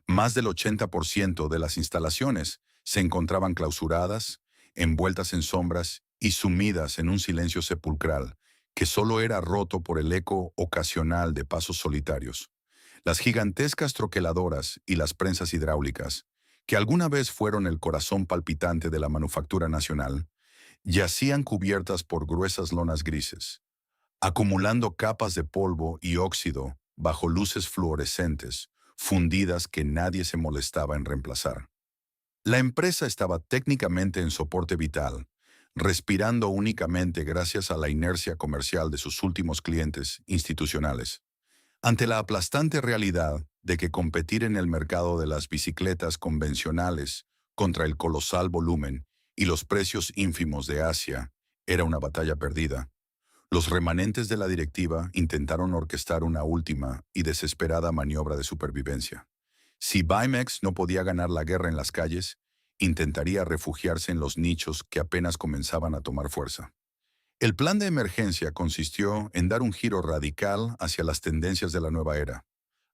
Más del 80% de las instalaciones se encontraban clausuradas, envueltas en sombras y sumidas en un silencio sepulcral que solo era roto por el eco ocasional de pasos solitarios. Las gigantescas troqueladoras y las prensas hidráulicas, que alguna vez fueron el corazón palpitante de la manufactura nacional, yacían cubiertas por gruesas lonas grises, acumulando capas de polvo y óxido bajo luces fluorescentes, fundidas que nadie se molestaba en reemplazar. La empresa estaba técnicamente en soporte vital, respirando únicamente gracias a la inercia comercial de sus últimos clientes institucionales. Ante la aplastante realidad de que competir en el mercado de las bicicletas convencionales contra el colosal volumen y los precios ínfimos de Asia era una batalla perdida, los remanentes de la directiva intentaron orquestar una última y desesperada maniobra de supervivencia. Si Bimex no podía ganar la guerra en las calles, intentaría refugiarse en los nichos que apenas comenzaban a tomar fuerza. El plan de emergencia consistió en dar un giro radical hacia las tendencias de la nueva era: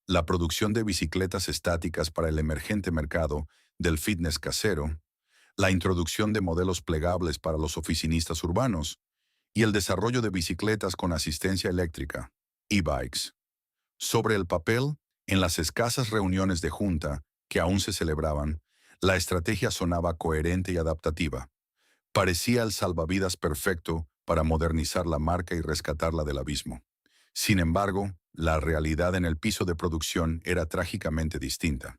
la producción de bicicletas estáticas para el emergente mercado del fitness casero, la introducción de modelos plegables para los oficinistas urbanos y el desarrollo de bicicletas con asistencia eléctrica, e-bikes. Sobre el papel, en las escasas reuniones de junta que aún se celebraban, la estrategia sonaba coherente y adaptativa. Parecía el salvavidas perfecto para modernizar la marca y rescatarla del abismo. Sin embargo, la realidad en el piso de producción era trágicamente distinta.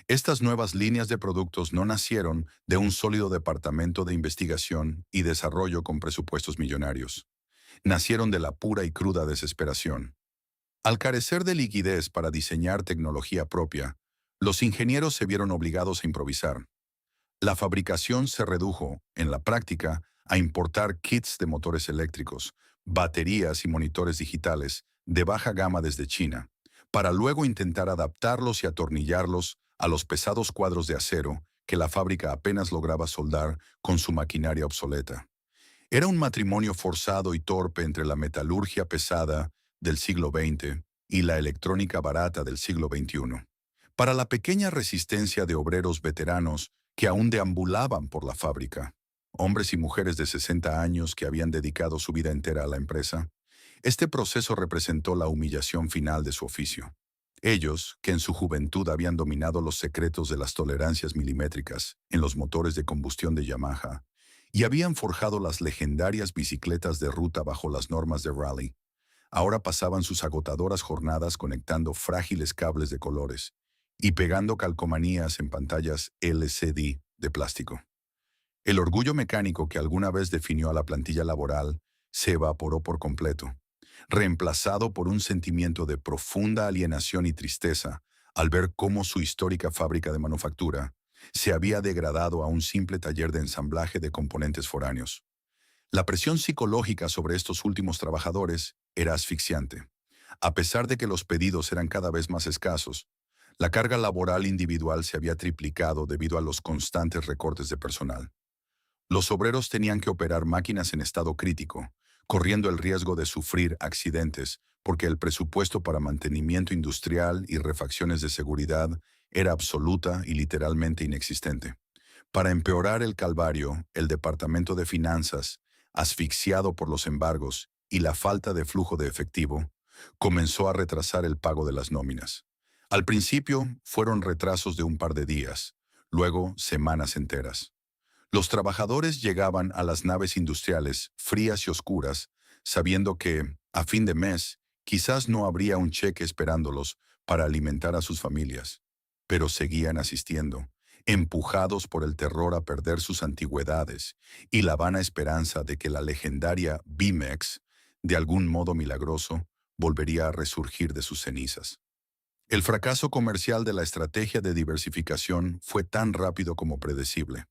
Estas nuevas líneas de productos no nacieron de un sólido departamento de investigación y desarrollo con presupuestos millonarios. Nacieron de la pura y cruda desesperación. Al carecer de liquidez para diseñar tecnología propia, los ingenieros se vieron obligados a improvisar. La fabricación se redujo, en la práctica, a importar kits de motores eléctricos, baterías y monitores digitales de baja gama desde China, para luego intentar adaptarlos y atornillarlos a los pesados cuadros de acero que la fábrica apenas lograba soldar con su maquinaria obsoleta. Era un matrimonio forzado y torpe entre la metalurgia pesada del siglo XX y la electrónica barata del siglo XXI. para la pequeña resistencia de obreros veteranos que aún deambulaban por la fábrica, hombres y mujeres de 60 años que habían dedicado su vida entera a la empresa. Este proceso representó la humillación final de su oficio. Ellos, que en su juventud habían dominado los secretos de las tolerancias milimétricas en los motores de combustión de Yamaha y habían forjado las legendarias bicicletas de ruta bajo las normas de rally, ahora pasaban sus agotadoras jornadas conectando frágiles cables de colores y pegando calcomanías en pantallas LCD de plástico. El orgullo mecánico que alguna vez definió a la plantilla laboral se evaporó por completo, reemplazado por un sentimiento de profunda alienación y tristeza al ver cómo su histórica fábrica de manufactura se había degradado a un simple taller de ensamblaje de componentes foráneos. La presión psicológica sobre estos últimos trabajadores era asfixiante. A pesar de que los pedidos eran cada vez más escasos, la carga laboral individual se había triplicado debido a los constantes recortes de personal. Los obreros tenían que operar máquinas en estado crítico, corriendo el riesgo de sufrir accidentes, porque el presupuesto para mantenimiento industrial y refacciones de seguridad era absoluta y literalmente inexistente. Para empeorar el calvario, el Departamento de Finanzas, asfixiado por los embargos y la falta de flujo de efectivo, comenzó a retrasar el pago de las nóminas. Al principio fueron retrasos de un par de días, luego semanas enteras. Los trabajadores llegaban a las naves industriales frías y oscuras, sabiendo que, a fin de mes, quizás no habría un cheque esperándolos para alimentar a sus familias. Pero seguían asistiendo, empujados por el terror a perder sus antigüedades y la vana esperanza de que la legendaria Bimex, de algún modo milagroso, volvería a resurgir de sus cenizas. El fracaso comercial de la estrategia de diversificación fue tan rápido como predecible.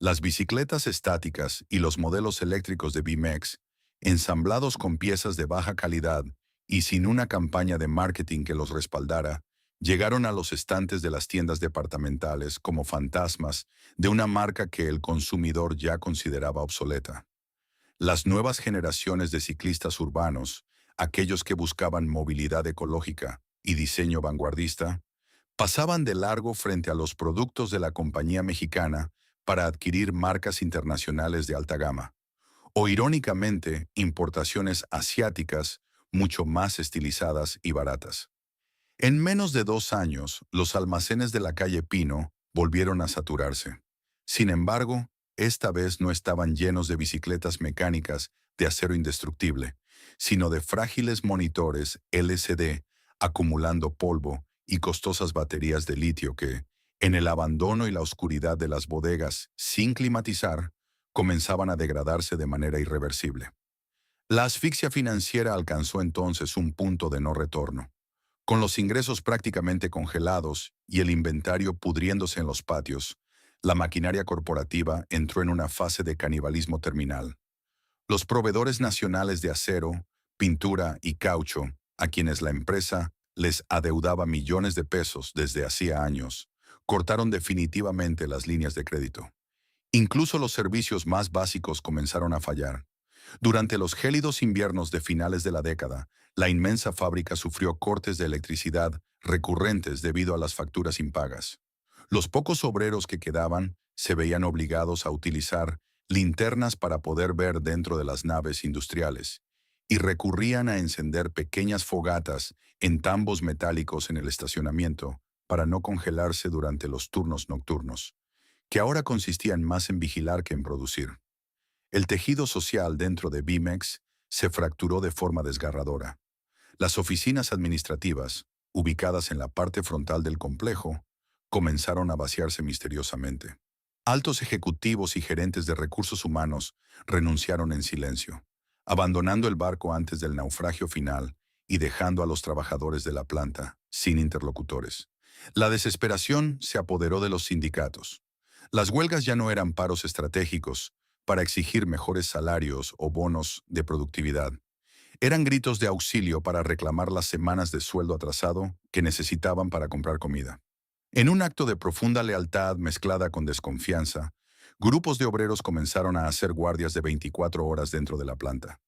Las bicicletas estáticas y los modelos eléctricos de Bimex, ensamblados con piezas de baja calidad y sin una campaña de marketing que los respaldara, llegaron a los estantes de las tiendas departamentales como fantasmas de una marca que el consumidor ya consideraba obsoleta. Las nuevas generaciones de ciclistas urbanos, aquellos que buscaban movilidad ecológica y diseño vanguardista, pasaban de largo frente a los productos de la compañía mexicana para adquirir marcas internacionales de alta gama, o irónicamente, importaciones asiáticas mucho más estilizadas y baratas. En menos de 2 años, los almacenes de la calle Pino volvieron a saturarse. Sin embargo, esta vez no estaban llenos de bicicletas mecánicas de acero indestructible, sino de frágiles monitores LCD acumulando polvo y costosas baterías de litio que, en el abandono y la oscuridad de las bodegas sin climatizar, comenzaban a degradarse de manera irreversible. La asfixia financiera alcanzó entonces un punto de no retorno. Con los ingresos prácticamente congelados y el inventario pudriéndose en los patios, la maquinaria corporativa entró en una fase de canibalismo terminal. Los proveedores nacionales de acero, pintura y caucho, a quienes la empresa les adeudaba millones de pesos desde hacía años, cortaron definitivamente las líneas de crédito. Incluso los servicios más básicos comenzaron a fallar. Durante los gélidos inviernos de finales de la década, la inmensa fábrica sufrió cortes de electricidad recurrentes debido a las facturas impagas. Los pocos obreros que quedaban se veían obligados a utilizar linternas para poder ver dentro de las naves industriales y recurrían a encender pequeñas fogatas en tambos metálicos en el estacionamiento para no congelarse durante los turnos nocturnos, que ahora consistían más en vigilar que en producir. El tejido social dentro de Bimex se fracturó de forma desgarradora. Las oficinas administrativas, ubicadas en la parte frontal del complejo, comenzaron a vaciarse misteriosamente. Altos ejecutivos y gerentes de recursos humanos renunciaron en silencio, abandonando el barco antes del naufragio final y dejando a los trabajadores de la planta sin interlocutores. La desesperación se apoderó de los sindicatos. Las huelgas ya no eran paros estratégicos para exigir mejores salarios o bonos de productividad. Eran gritos de auxilio para reclamar las semanas de sueldo atrasado que necesitaban para comprar comida. En un acto de profunda lealtad mezclada con desconfianza, grupos de obreros comenzaron a hacer guardias de 24 horas dentro de la planta.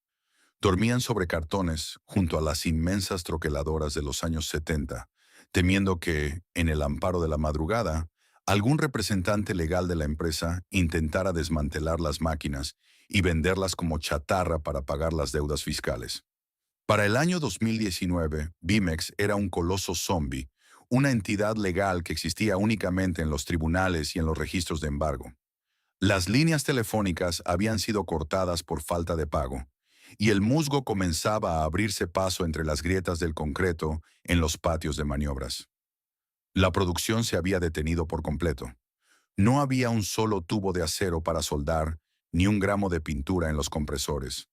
Dormían sobre cartones junto a las inmensas troqueladoras de los años 70, temiendo que, en el amparo de la madrugada, algún representante legal de la empresa intentara desmantelar las máquinas y venderlas como chatarra para pagar las deudas fiscales. Para el año 2019, Bimex era un coloso zombie, una entidad legal que existía únicamente en los tribunales y en los registros de embargo. Las líneas telefónicas habían sido cortadas por falta de pago, y el musgo comenzaba a abrirse paso entre las grietas del concreto en los patios de maniobras. La producción se había detenido por completo. No había un solo tubo de acero para soldar, ni un gramo de pintura en los compresores.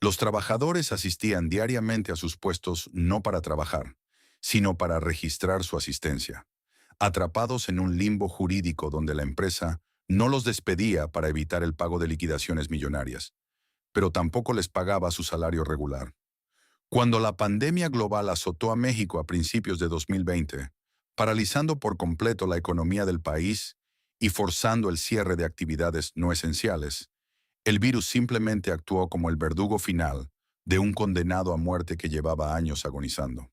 Los trabajadores asistían diariamente a sus puestos no para trabajar, sino para registrar su asistencia, atrapados en un limbo jurídico donde la empresa no los despedía para evitar el pago de liquidaciones millonarias, pero tampoco les pagaba su salario regular. Cuando la pandemia global azotó a México a principios de 2020, paralizando por completo la economía del país y forzando el cierre de actividades no esenciales, el virus simplemente actuó como el verdugo final de un condenado a muerte que llevaba años agonizando.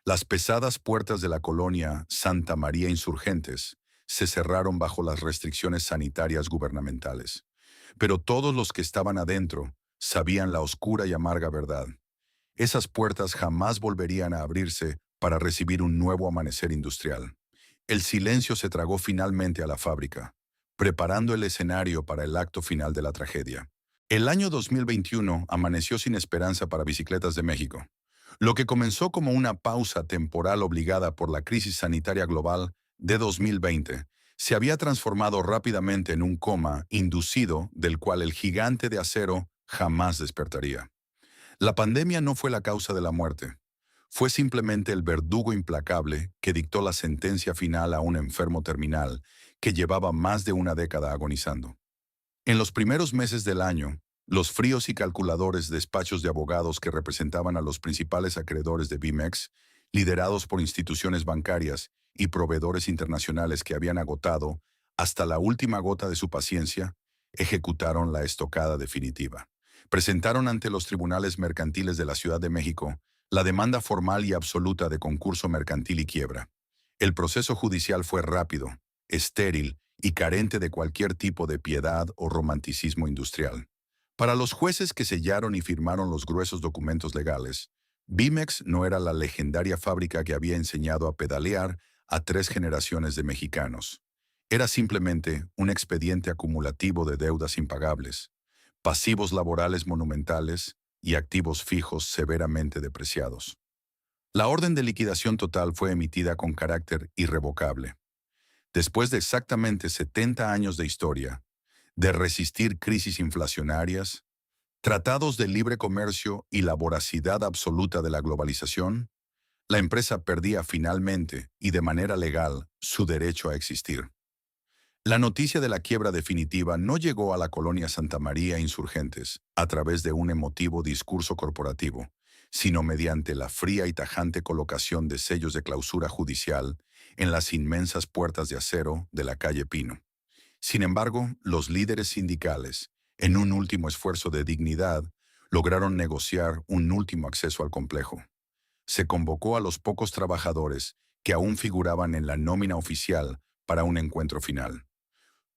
Las pesadas puertas de la colonia Santa María Insurgentes se cerraron bajo las restricciones sanitarias gubernamentales, pero todos los que estaban adentro sabían la oscura y amarga verdad. Esas puertas jamás volverían a abrirse para recibir un nuevo amanecer industrial. El silencio se tragó finalmente a la fábrica, preparando el escenario para el acto final de la tragedia. El año 2021 amaneció sin esperanza para Bicicletas de México. Lo que comenzó como una pausa temporal obligada por la crisis sanitaria global de 2020 se había transformado rápidamente en un coma inducido del cual el gigante de acero jamás despertaría. La pandemia no fue la causa de la muerte. Fue simplemente el verdugo implacable que dictó la sentencia final a un enfermo terminal que llevaba más de una década agonizando. En los primeros meses del año, los fríos y calculadores despachos de abogados que representaban a los principales acreedores de Bimex, liderados por instituciones bancarias y proveedores internacionales que habían agotado, hasta la última gota de su paciencia, ejecutaron la estocada definitiva. Presentaron ante los tribunales mercantiles de la Ciudad de México la demanda formal y absoluta de concurso mercantil y quiebra. El proceso judicial fue rápido, estéril y carente de cualquier tipo de piedad o romanticismo industrial. Para los jueces que sellaron y firmaron los gruesos documentos legales, Bimex no era la legendaria fábrica que había enseñado a pedalear a 3 generaciones de mexicanos. Era simplemente un expediente acumulativo de deudas impagables, pasivos laborales monumentales y activos fijos severamente depreciados. La orden de liquidación total fue emitida con carácter irrevocable. Después de exactamente 70 años de historia, de resistir crisis inflacionarias, tratados de libre comercio y la voracidad absoluta de la globalización, la empresa perdía finalmente y de manera legal su derecho a existir. La noticia de la quiebra definitiva no llegó a la colonia Santa María Insurgentes a través de un emotivo discurso corporativo, sino mediante la fría y tajante colocación de sellos de clausura judicial en las inmensas puertas de acero de la calle Pino. Sin embargo, los líderes sindicales, en un último esfuerzo de dignidad, lograron negociar un último acceso al complejo. Se convocó a los pocos trabajadores que aún figuraban en la nómina oficial para un encuentro final.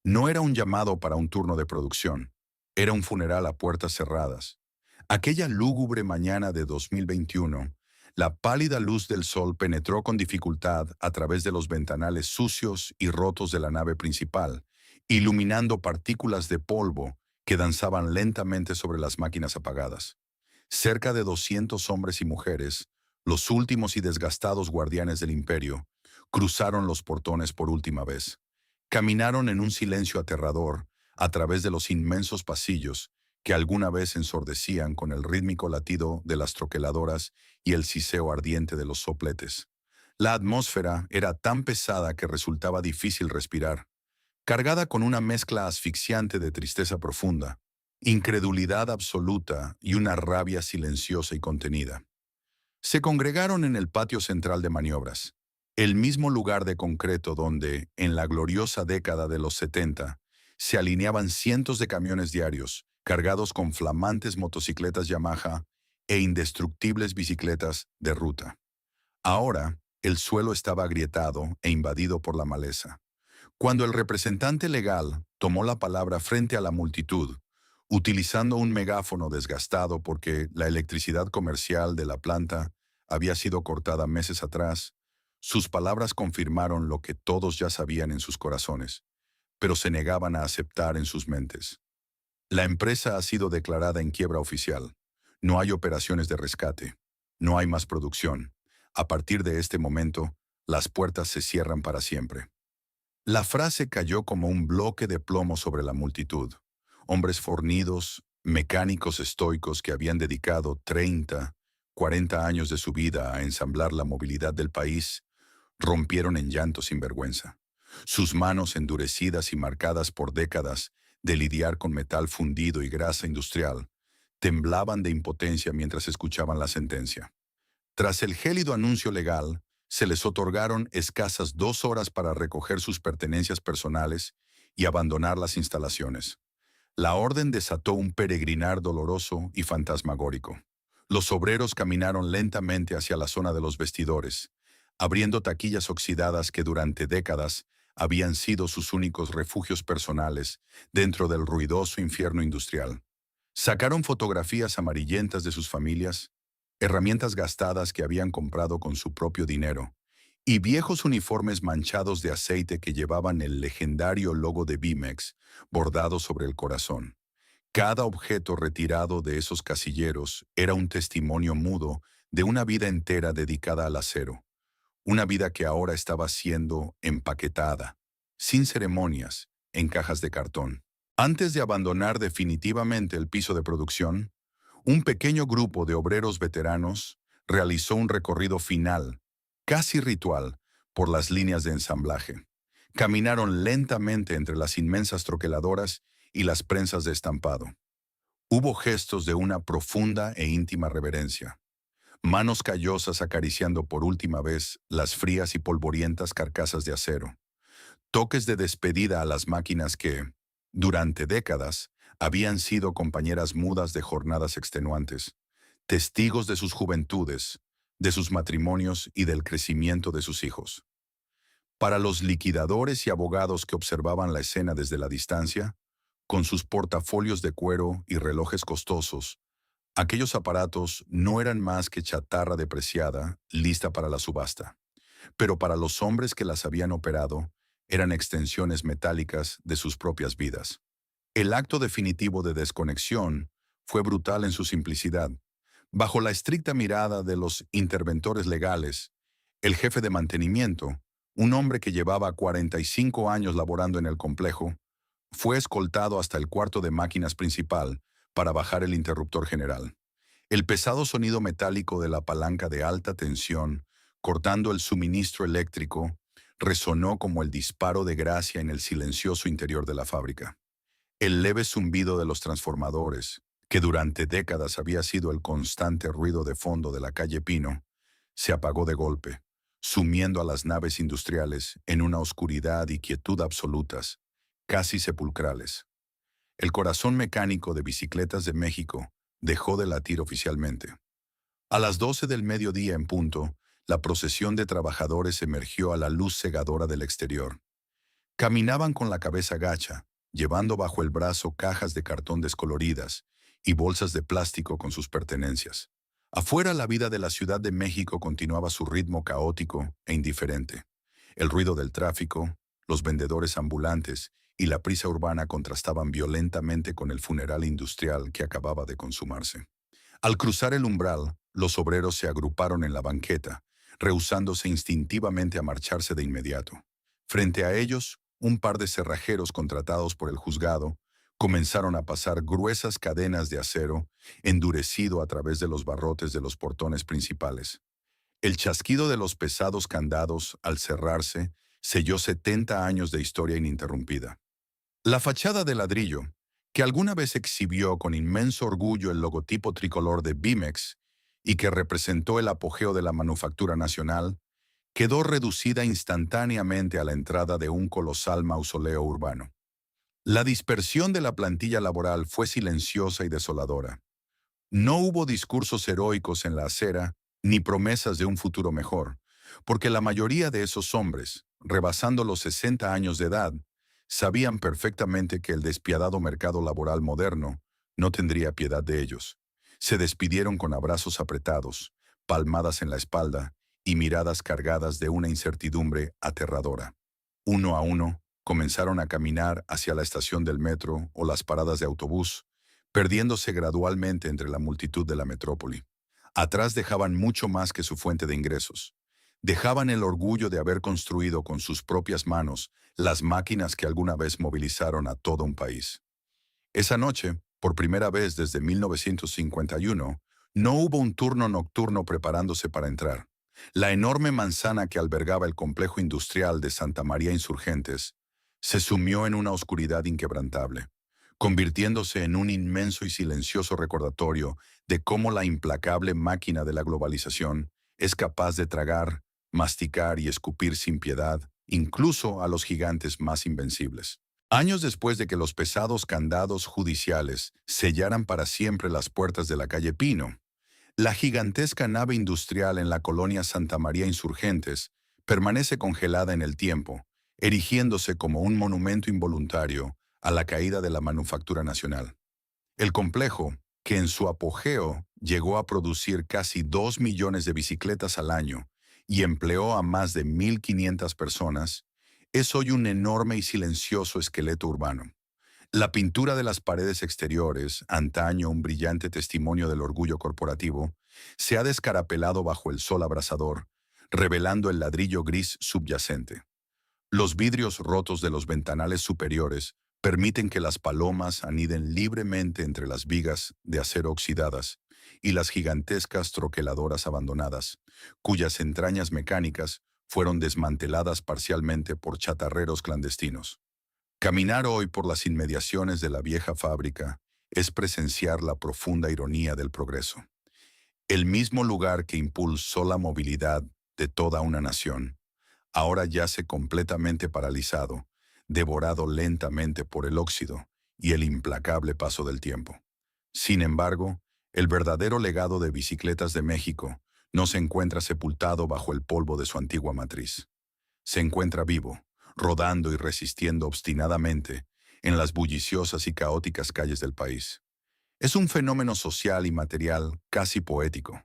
No era un llamado para un turno de producción, era un funeral a puertas cerradas. Aquella lúgubre mañana de 2021, la pálida luz del sol penetró con dificultad a través de los ventanales sucios y rotos de la nave principal, iluminando partículas de polvo que danzaban lentamente sobre las máquinas apagadas. Cerca de 200 hombres y mujeres, los últimos y desgastados guardianes del imperio, cruzaron los portones por última vez. Caminaron en un silencio aterrador a través de los inmensos pasillos que alguna vez ensordecían con el rítmico latido de las troqueladoras y el siseo ardiente de los sopletes. La atmósfera era tan pesada que resultaba difícil respirar, cargada con una mezcla asfixiante de tristeza profunda, incredulidad absoluta y una rabia silenciosa y contenida. Se congregaron en el patio central de maniobras, el mismo lugar de concreto donde, en la gloriosa década de los 70, se alineaban cientos de camiones diarios, cargados con flamantes motocicletas Yamaha e indestructibles bicicletas de ruta. Ahora, El suelo estaba agrietado e invadido por la maleza. Cuando el representante legal tomó la palabra frente a la multitud, utilizando un megáfono desgastado porque la electricidad comercial de la planta había sido cortada meses atrás, sus palabras confirmaron lo que todos ya sabían en sus corazones, pero se negaban a aceptar en sus mentes. La empresa ha sido declarada en quiebra oficial. No hay operaciones de rescate. No hay más producción. A partir de este momento, las puertas se cierran para siempre. La frase cayó como un bloque de plomo sobre la multitud. Hombres fornidos, mecánicos estoicos que habían dedicado 30, 40 años de su vida a ensamblar la movilidad del país, rompieron en llanto sin vergüenza. Sus manos endurecidas y marcadas por décadas de lidiar con metal fundido y grasa industrial, temblaban de impotencia mientras escuchaban la sentencia. Tras el gélido anuncio legal, se les otorgaron escasas 2 horas para recoger sus pertenencias personales y abandonar las instalaciones. La orden desató un peregrinar doloroso y fantasmagórico. Los obreros caminaron lentamente hacia la zona de los vestidores, abriendo taquillas oxidadas que durante décadas habían sido sus únicos refugios personales dentro del ruidoso infierno industrial. Sacaron fotografías amarillentas de sus familias, herramientas gastadas que habían comprado con su propio dinero, y viejos uniformes manchados de aceite que llevaban el legendario logo de Bimex bordado sobre el corazón. Cada objeto retirado de esos casilleros era un testimonio mudo de una vida entera dedicada al acero, una vida que ahora estaba siendo empaquetada, sin ceremonias, en cajas de cartón. Antes de abandonar definitivamente el piso de producción, un pequeño grupo de obreros veteranos realizó un recorrido final, casi ritual, por las líneas de ensamblaje. Caminaron lentamente entre las inmensas troqueladoras y las prensas de estampado. Hubo gestos de una profunda e íntima reverencia. Manos callosas acariciando por última vez las frías y polvorientas carcasas de acero. Toques de despedida a las máquinas que, durante décadas, habían sido compañeras mudas de jornadas extenuantes, testigos de sus juventudes, de sus matrimonios y del crecimiento de sus hijos. Para los liquidadores y abogados que observaban la escena desde la distancia, con sus portafolios de cuero y relojes costosos, aquellos aparatos no eran más que chatarra depreciada, lista para la subasta. Pero para los hombres que las habían operado, eran extensiones metálicas de sus propias vidas. El acto definitivo de desconexión fue brutal en su simplicidad. Bajo la estricta mirada de los interventores legales, el jefe de mantenimiento, un hombre que llevaba 45 años laborando en el complejo, fue escoltado hasta el cuarto de máquinas principal para bajar el interruptor general. El pesado sonido metálico de la palanca de alta tensión, cortando el suministro eléctrico, resonó como el disparo de gracia en el silencioso interior de la fábrica. El leve zumbido de los transformadores, que durante décadas había sido el constante ruido de fondo de la calle Pino, se apagó de golpe, sumiendo a las naves industriales en una oscuridad y quietud absolutas, casi sepulcrales. El corazón mecánico de Bicicletas de México dejó de latir oficialmente. A las 12 del mediodía en punto, la procesión de trabajadores emergió a la luz cegadora del exterior. Caminaban con la cabeza gacha, llevando bajo el brazo cajas de cartón descoloridas y bolsas de plástico con sus pertenencias. Afuera, la vida de la Ciudad de México continuaba su ritmo caótico e indiferente. El ruido del tráfico, los vendedores ambulantes y la prisa urbana contrastaban violentamente con el funeral industrial que acababa de consumarse. Al cruzar el umbral, los obreros se agruparon en la banqueta, rehusándose instintivamente a marcharse de inmediato. Frente a ellos, un par de cerrajeros contratados por el juzgado comenzaron a pasar gruesas cadenas de acero endurecido a través de los barrotes de los portones principales. El chasquido de los pesados candados, al cerrarse, selló 70 años de historia ininterrumpida. La fachada de ladrillo, que alguna vez exhibió con inmenso orgullo el logotipo tricolor de Bimex y que representó el apogeo de la manufactura nacional, quedó reducida instantáneamente a la entrada de un colosal mausoleo urbano. La dispersión de la plantilla laboral fue silenciosa y desoladora. No hubo discursos heroicos en la acera, ni promesas de un futuro mejor. porque la mayoría de esos hombres, rebasando los 60 años de edad, sabían perfectamente que el despiadado mercado laboral moderno no tendría piedad de ellos. Se despidieron con abrazos apretados, palmadas en la espalda y miradas cargadas de una incertidumbre aterradora. Uno a uno, comenzaron a caminar hacia la estación del metro o las paradas de autobús, perdiéndose gradualmente entre la multitud de la metrópoli. Atrás dejaban mucho más que su fuente de ingresos. Dejaban el orgullo de haber construido con sus propias manos las máquinas que alguna vez movilizaron a todo un país. Esa noche, por primera vez desde 1951, no hubo un turno nocturno preparándose para entrar. La enorme manzana que albergaba el complejo industrial de Santa María Insurgentes se sumió en una oscuridad inquebrantable, convirtiéndose en un inmenso y silencioso recordatorio de cómo la implacable máquina de la globalización es capaz de tragar, masticar y escupir sin piedad, incluso a los gigantes más invencibles. Años después de que los pesados candados judiciales sellaran para siempre las puertas de la calle Pino, la gigantesca nave industrial en la colonia Santa María Insurgentes permanece congelada en el tiempo, erigiéndose como un monumento involuntario a la caída de la manufactura nacional. El complejo, que en su apogeo llegó a producir casi 2 millones de bicicletas al año y empleó a más de 1.500 personas, es hoy un enorme y silencioso esqueleto urbano. La pintura de las paredes exteriores, antaño un brillante testimonio del orgullo corporativo, se ha descarapelado bajo el sol abrasador, revelando el ladrillo gris subyacente. Los vidrios rotos de los ventanales superiores permiten que las palomas aniden libremente entre las vigas de acero oxidadas y las gigantescas troqueladoras abandonadas, cuyas entrañas mecánicas fueron desmanteladas parcialmente por chatarreros clandestinos. Caminar hoy por las inmediaciones de la vieja fábrica es presenciar la profunda ironía del progreso. El mismo lugar que impulsó la movilidad de toda una nación, ahora yace completamente paralizado, devorado lentamente por el óxido y el implacable paso del tiempo. Sin embargo, el verdadero legado de Bicicletas de México no se encuentra sepultado bajo el polvo de su antigua matriz. Se encuentra vivo, rodando y resistiendo obstinadamente en las bulliciosas y caóticas calles del país. Es un fenómeno social y material casi poético.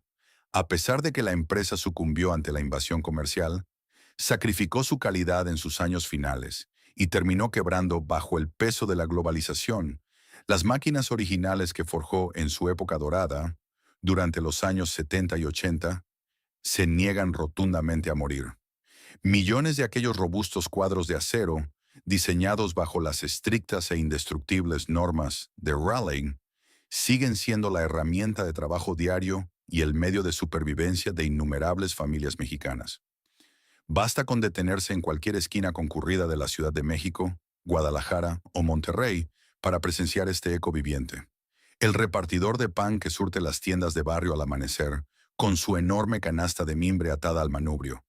A pesar de que la empresa sucumbió ante la invasión comercial, sacrificó su calidad en sus años finales y terminó quebrando bajo el peso de la globalización. Las máquinas originales que forjó en su época dorada, durante los años 70 y 80, se niegan rotundamente a morir. Millones de aquellos robustos cuadros de acero, diseñados bajo las estrictas e indestructibles normas de Raleigh, siguen siendo la herramienta de trabajo diario y el medio de supervivencia de innumerables familias mexicanas. Basta con detenerse en cualquier esquina concurrida de la Ciudad de México, Guadalajara o Monterrey para presenciar este eco viviente. El repartidor de pan que surte las tiendas de barrio al amanecer, con su enorme canasta de mimbre atada al manubrio.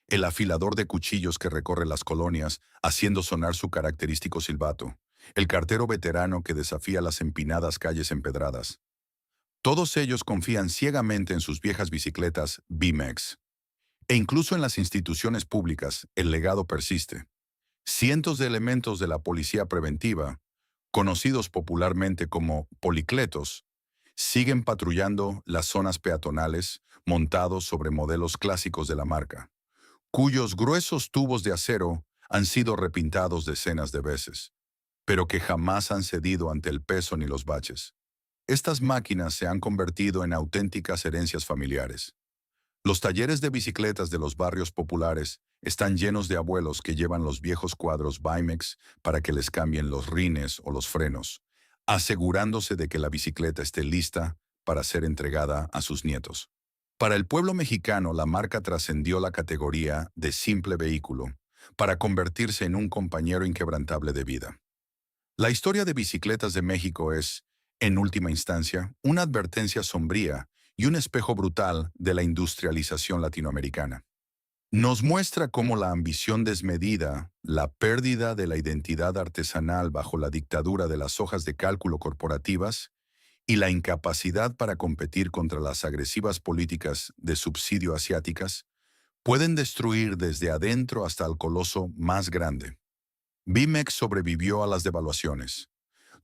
El afilador de cuchillos que recorre las colonias, haciendo sonar su característico silbato. El cartero veterano que desafía las empinadas calles empedradas. Todos ellos confían ciegamente en sus viejas bicicletas BMX. E incluso en las instituciones públicas, el legado persiste. Cientos de elementos de la policía preventiva, conocidos popularmente como policletos, siguen patrullando las zonas peatonales montados sobre modelos clásicos de la marca, cuyos gruesos tubos de acero han sido repintados decenas de veces, pero que jamás han cedido ante el peso ni los baches. Estas máquinas se han convertido en auténticas herencias familiares. Los talleres de bicicletas de los barrios populares están llenos de abuelos que llevan los viejos cuadros BMX para que les cambien los rines o los frenos, asegurándose de que la bicicleta esté lista para ser entregada a sus nietos. Para el pueblo mexicano, la marca trascendió la categoría de simple vehículo para convertirse en un compañero inquebrantable de vida. La historia de Bicicletas de México es, en última instancia, una advertencia sombría y un espejo brutal de la industrialización latinoamericana. Nos muestra cómo la ambición desmedida, la pérdida de la identidad artesanal bajo la dictadura de las hojas de cálculo corporativas y la incapacidad para competir contra las agresivas políticas de subsidio asiáticas Pueden destruir desde adentro hasta el coloso más grande. Bimex sobrevivió a las devaluaciones,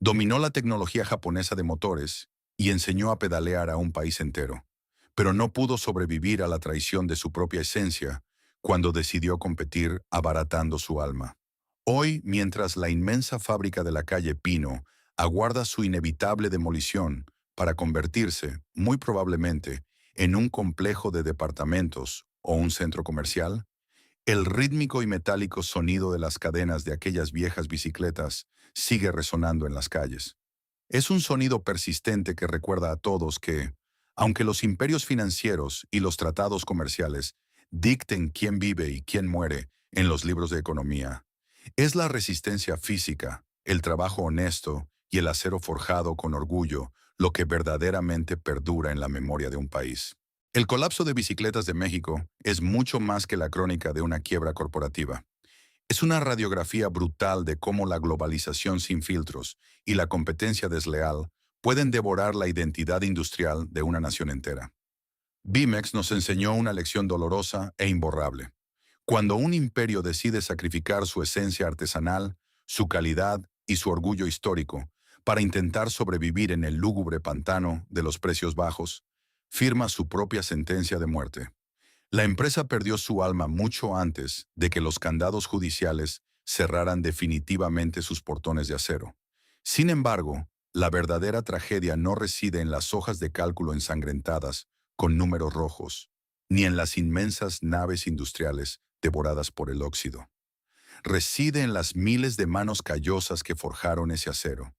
dominó la tecnología japonesa de motores y enseñó a pedalear a un país entero, pero no pudo sobrevivir a la traición de su propia esencia cuando decidió competir abaratando su alma. Hoy, mientras la inmensa fábrica de la calle Pino aguarda su inevitable demolición para convertirse, muy probablemente, en un complejo de departamentos o un centro comercial, el rítmico y metálico sonido de las cadenas de aquellas viejas bicicletas sigue resonando en las calles. Es un sonido persistente que recuerda a todos que, aunque los imperios financieros y los tratados comerciales dicten quién vive y quién muere en los libros de economía, es la resistencia física, el trabajo honesto y el acero forjado con orgullo lo que verdaderamente perdura en la memoria de un país. El colapso de Bicicletas de México es mucho más que la crónica de una quiebra corporativa. Es una radiografía brutal de cómo la globalización sin filtros y la competencia desleal pueden devorar la identidad industrial de una nación entera. Bimex nos enseñó una lección dolorosa e imborrable. Cuando un imperio decide sacrificar su esencia artesanal, su calidad y su orgullo histórico para intentar sobrevivir en el lúgubre pantano de los precios bajos, firma su propia sentencia de muerte. La empresa perdió su alma mucho antes de que los candados judiciales cerraran definitivamente sus portones de acero. Sin embargo, la verdadera tragedia no reside en las hojas de cálculo ensangrentadas con números rojos, ni en las inmensas naves industriales devoradas por el óxido. Reside en las miles de manos callosas que forjaron ese acero.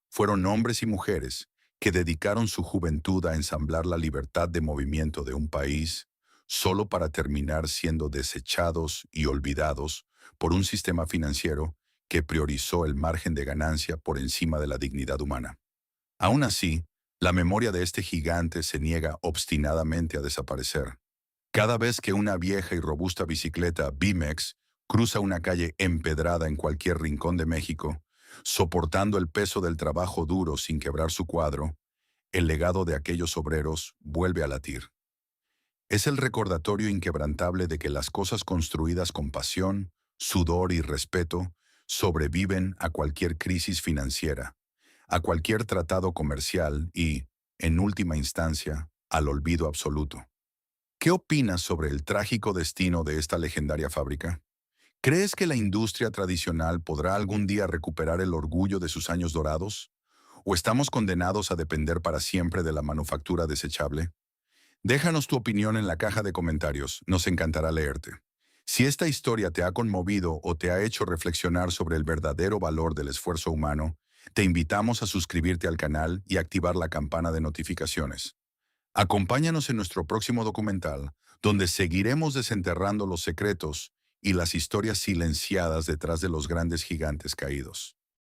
Fueron hombres y mujeres que dedicaron su juventud a ensamblar la libertad de movimiento de un país, solo para terminar siendo desechados y olvidados por un sistema financiero que priorizó el margen de ganancia por encima de la dignidad humana. Aún así, la memoria de este gigante se niega obstinadamente a desaparecer. Cada vez que una vieja y robusta bicicleta Bimex cruza una calle empedrada en cualquier rincón de México, soportando el peso del trabajo duro sin quebrar su cuadro, el legado de aquellos obreros vuelve a latir. Es el recordatorio inquebrantable de que las cosas construidas con pasión, sudor y respeto sobreviven a cualquier crisis financiera, a cualquier tratado comercial y, en última instancia, al olvido absoluto. ¿Qué opinas sobre el trágico destino de esta legendaria fábrica? ¿Crees que la industria tradicional podrá algún día recuperar el orgullo de sus años dorados? ¿O estamos condenados a depender para siempre de la manufactura desechable? Déjanos tu opinión en la caja de comentarios, nos encantará leerte. Si esta historia te ha conmovido o te ha hecho reflexionar sobre el verdadero valor del esfuerzo humano, te invitamos a suscribirte al canal y activar la campana de notificaciones. Acompáñanos en nuestro próximo documental, donde seguiremos desenterrando los secretos y las historias silenciadas detrás de los grandes gigantes caídos.